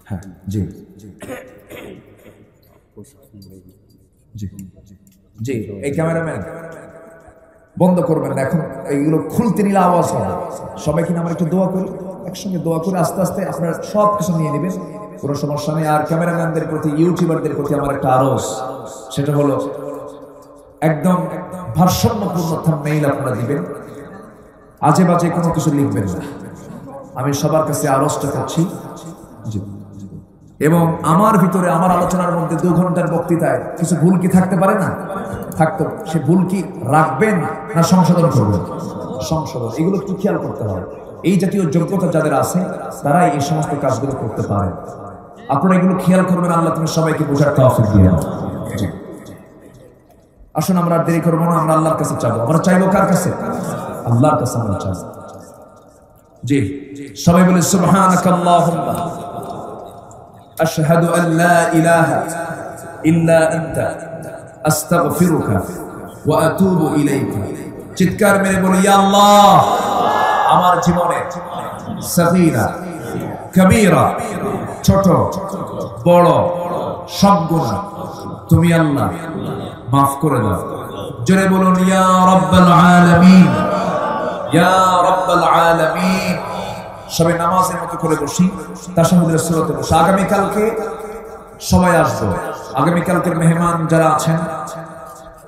হ্যাঁ, জি জি জি। এই ক্যামেরাম্যান বন্ধ করবেন না, এখন এইগুলো খুলতে নিলে আওয়াজ হবে। সবাই কিনা আমরা একটু দোয়া করি, একসঙ্গে দোয়া করে আস্তে আস্তে আপনারা সব কিছু নিয়ে নেবেন, কোনো সমস্যা নেই। আর ক্যামেরাম্যানদের প্রতি, ইউটিউবারদের প্রতি আমার একটা আরজ, সেটা হলো একদম ভারসাম্যপূর্ণ থাম্বনেইল আপনারা দিবেন, আজে বাজে কোনো কিছু লিখবেন না। আমি সবার কাছে আরজটা করছি, এবং আমার ভিতরে আমার আলোচনার মধ্যে 2 ঘন্টার বক্তৃতায় কিছু ভুল কি থাকতে পারে না? থাকতো। সে ভুল কি রাখবেন না সংশোধন করবেন? সংশোধন। এগুলো একটু খেয়াল করতে হবে। এই জাতীয় যোগ্যতা যাদের আছে তারাই এই সমস্ত কাজগুলো করতে পারে। আপনারা এগুলো খেয়াল করবেন। আল্লাহ তুমি সবাইকে বোঝার তৌফিক দিও। আসুন আমরা আর দেরি করবো না, আমরা আল্লাহর কাছে চাবো। আমরা চাইবো কার কাছে? আল্লাহর কাছে আমরা চাইবো। জি, সবাই বলে সুবহানাকাল্লাহুম্মা আশহাদু আন লা ইলাহা ইল্লা আনতা আস্তাগফিরুকা ওয়া আতুবু ইলাইকা। চিৎকার মেরে বলি, ইয়া আল্লাহ, আমার জীবনে সগীরা কবীরা, ছোট বড় সব গুনাহ তুমি আল্লাহ মাফ করে দাও। জোরে বলুন, ইয়া রাব্বাল আলামিন, ইয়া রাব্বাল আলামিন। সবাই নামাজের মতো করে বসি, তাশাহুদের সূরাতে বসি। আগামীকালকে সবাই আসবে। আগামীকালকের মেহমান যারা আছেন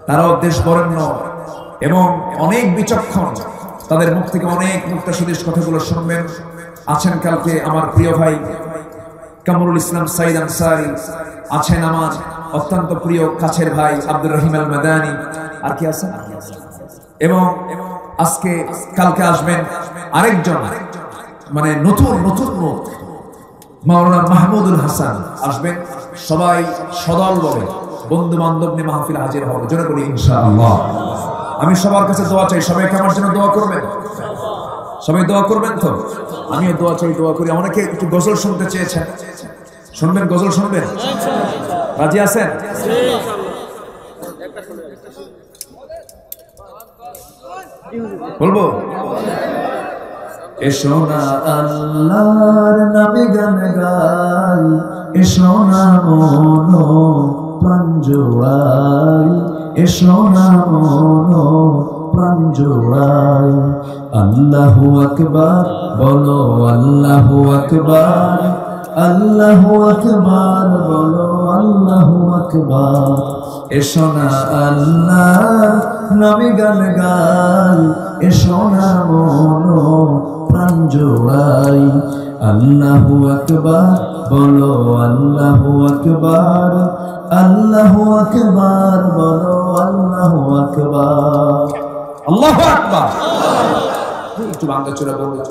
তারাও দেশ বরেণ্য এবং অনেক বিচক্ষণ, তাদের মুখ থেকে অনেক মুক্তাসুদিস কথাগুলো শুনবেন। আছেন কালকে আমার প্রিয় ভাই কামরুল ইসলাম সাইদ আনসারী, আছেন আমার অত্যন্ত প্রিয় কাছের ভাই আব্দুর রহিম আল মাদানী, আর কি আছেন, এবং আজকে কালকে আসবেন আরেকজন, মানে নতুন মুখ, মাওলানা মাহমুদুল হাসান আসবেন। সবাই সদল বলে বন্ধু বান্ধব নিয়ে মাহফিলে হাজির হবে। জোরে বলি ইনশাআল্লাহ। আমি সবার কাছে দোয়া চাই, সবাইকে আমার জন্য দোয়া করবেন। সবাই দোয়া করবেন তো? আমিও দোয়া চাই, দোয়া করি। অনেকে একটু গজল শুনতে চেয়েছেন, শুনবেন? গজল শুনবেন? রাজি আছেন? বলবো? এসো না আল্লাহর নামে গান গাই, এসো না মন প্রাণ জোড়াই, এসো না মন প্রাণ জোড়াই। আল্লাহু আকবার বলো, আল্লাহু আকবার, আল্লাহু আকবার বলো, আল্লাহু আকবার। এসো না আল্লাহর নামে গান গাই, এসো না মন প্রাণ জোড়াই। আল্লাহু আকবার বলো, আল্লাহু আকবার, আল্লাহু আকবার বলো, আল্লাহু আকবার। আল্লাহু আকবার। একটু বাংলা চোরা বলবো।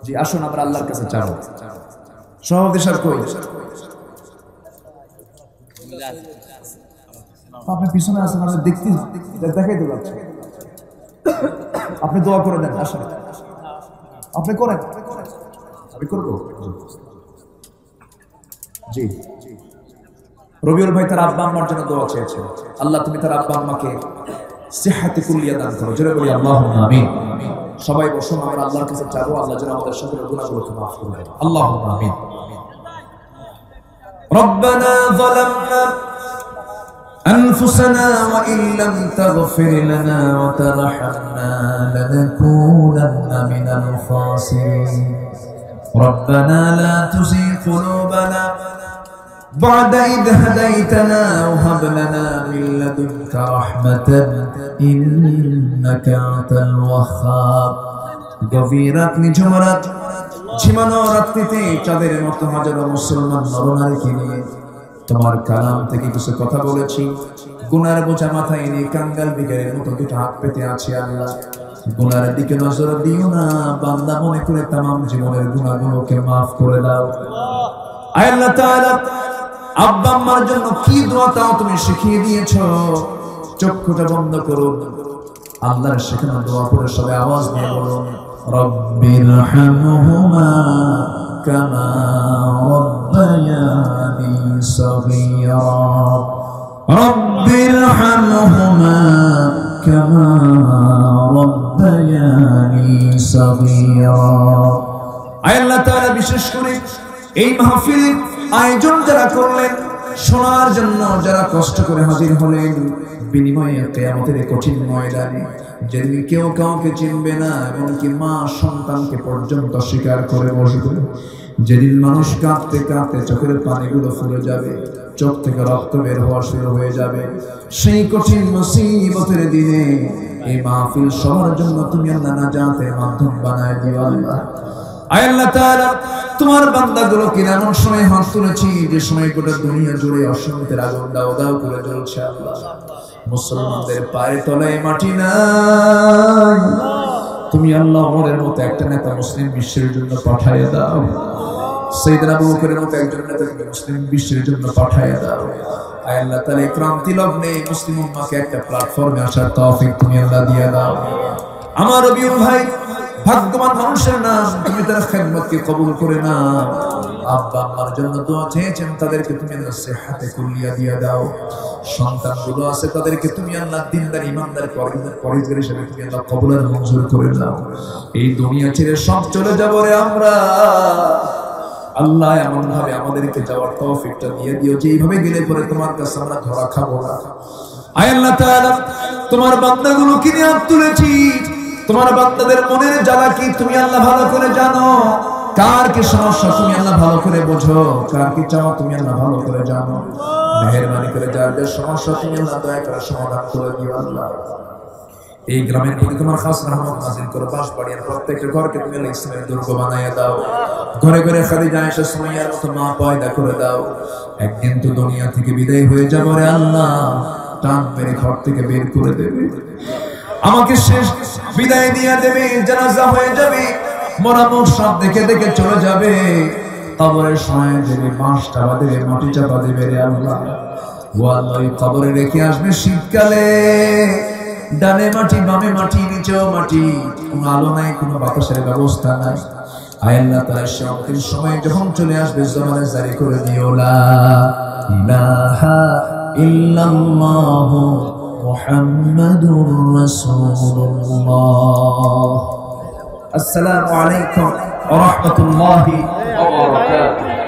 জি, আসুন আমরা আল্লাহর কাছে চাবো। সভাপতি সাহেব কই? আপনি পিছনে আছেন, আমরা দেখতে দেখাইতে পারছি। আপনি দোয়া করে দেন, আসেন আপনি করেন, আমি করবো। জি, রবিউল ভাই তার আব্বা আম্মার জন্য দোয়া চেয়েছেন। আল্লাহ তুমি তার আব্বা আম্মাকে সিহহাতে কুল্লিয়া দান করো। জোরে বলি আল্লাহুম্মা আমিন। সবাই বসুন, আমরা আল্লাহর কাছে চাবো আল্লাহ যেন আমাদের সকল গুনাহগুলোকে মাফ করে দেন। আল্লাহুম্মা আমিন। রব্বানা যালামনা أنفسنا وإن لم تغفر لنا وترحمنا لنكونن من الخاسرين ربنا لا تزغ قلوبنا بعد إذ هديتنا وهب لنا من لدنك رحمة إنك أنت الوهاب গভীর রাত, নিঝুম রাত, ঝিমানো রাত্রিতে চাঁদের মতো হাজারো মুসলমান নরনারীকে নিয়ে তোমার কালাম থেকে কিছু কথা বলেছি। গুনার বোঝা মাথায় নিয়ে কাঙ্গাল বিগারের মতো দুটো হাত পেতে আছি। আল্লাহ, গুনার দিকে নজর দিও না, বান্দা মনে করে তামাম জীবনের গুনাহগুলোকে মাফ করে দাও। আয় আল্লাহ তাআলা, আব্বা আম্মার জন্য কি দোয়া তাও তুমি শিখিয়ে দিয়েছো। চক্ষুটা বন্ধ করুন, আল্লাহর শেখানো দোয়া পড়ে সবাই আওয়াজ দিয়ে বলুন, রব্বিরহামহুমা কামা রব্বায়ানি সগীরা, রব্বিরহামহুমা কামা রব্বায়ানি সগীরা। আয় আল্লাহ তাআলা, বিশেষ করে এই মাহফিল আয়োজন যারা করলেন, শোনার জন্য যারা কষ্ট করে হাজির হলেন, বিনিময়ে কিয়ামতের কঠিন ময়দানে যেদিন কেউ কাউকে চিনবে না, এমনকি মা সন্তানকে পর্যন্ত স্বীকার করে বসবে, যেদিন মানুষ কাঁদতে কাঁদতে চোখের পানিগুলো ফুলে যাবে, চোখ থেকে রক্ত বের হওয়া শুরু হয়ে যাবে, সেই কঠিন মুসিবতের দিনে এই মাহফিল সবার জন্য তুমি আল্লাহ নাজাতের মাধ্যম বানায় দিও। আল্লাহ, আয় আল্লাহ তাআলা তোমার বান্দাগুলোকে এমন সময় হাত তুলেছি যে সময় গোটা দুনিয়া জুড়ে অশান্তির আগুন দাও দাও করে জ্বলছে আল্লাহ। মুসলমানদের পায়ের তলায় মাটি নাই, তুমি আল্লাহ ওমরের মতো একটা নেতা মুসলিম বিশ্বের জন্য পাঠিয়ে দাও, সাইয়েদনা আবু বকরের মতো একজন নেতা মুসলিম বিশ্বের জন্য পাঠিয়ে দাও। আয় আল্লাহ তাআলা ক্রান্তি লগ্নে মুসলিম উম্মাহকে একটা প্ল্যাটফর্মে আসার তৌফিক তুমি আল্লাহ দিয়ে দাও। আমার রবিউল ভাই ভাগ্যবান মানুষের নাম, তুমি তার খেদমতকে কবুল করে নাও। আব্বা আম্মার জন্য দোয়া চেয়েছেন, তাদেরকে তুমি আল্লাহ সেহাতে কুল্লিয়া দিয়ে দাও। সন্তানগুলো আছে তাদেরকে তুমি আল্লাহ দিনদার ইমানদার পরহেজগার হিসেবে তুমি আল্লাহ কবুল আর মঞ্জুর করে নাও। এই দুনিয়া ছেড়ে সব চলে যাব রে আমরা, আল্লাহ এমন ভাবে আমাদেরকে যাওয়ার তৌফিকটা দিয়ে দিও যে এইভাবে গেলে পরে তোমার কাছে আমরা ধরা খাবো না। আয় আল্লাহ তাআলা তোমার বান্দাগুলোকে নিয়ে হাত তুলেছি, তোমার বান্দাদের মনের জ্বালা কি তুমি আল্লাহ ভালো করে জানো, কার কি সমস্যা তুমি আল্লাহ ভালো করে বোঝো, কার কি চাওয়া তুমি আল্লাহ ভালো করে জানো। মেহেরবানি করে যার যার সমস্যা তুমি আল্লাহ দয়া করে সমাধান করে দিও আল্লাহ। এই গ্রামের প্রতি তোমার খাস রহমত নাযিল করো, বাস বাড়ির প্রত্যেকটা ঘরকে তুমি আল্লাহ ইসলামের দুর্গ বানাইয়া দাও। ঘরে ঘরে খাদিজা আয়েশা সুমাইয়ার মতো মা পয়দা করে দাও। একদিন তো দুনিয়া থেকে বিদায় হয়ে যাব রে আল্লাহ, টান মেরে ঘর থেকে বের করে দেবে, আমাকে শেষ বিদায় দিয়ে দেবে, জানাজা হয়ে যাবে, মরা মুখ সব দেখে দেখে চলে যাবে, কবরের সময় দেবে, বাঁশ চাপা দেবে, মাটি চাপা দেবে রে আল্লাহ। ও আল্লাহ কবরে রেখে আসবে শীতকালে, ডানে মাটি বামে মাটি নিচেও মাটি, কোনো আলো নাই, কোনো বাতাসের ব্যবস্থা নাই। আয় আল্লাহ তাআলা সে অন্তিম সময় যখন চলে আসবে জমানে জারি করে দিও লা ইলাহা ইল্লাল্লাহু মুহাম্মাদুর রাসূলুল্লাহ। আসসালামু আলাইকুম ওয়া রাহমাতুল্লাহি ওয়া বারাকাতুহু।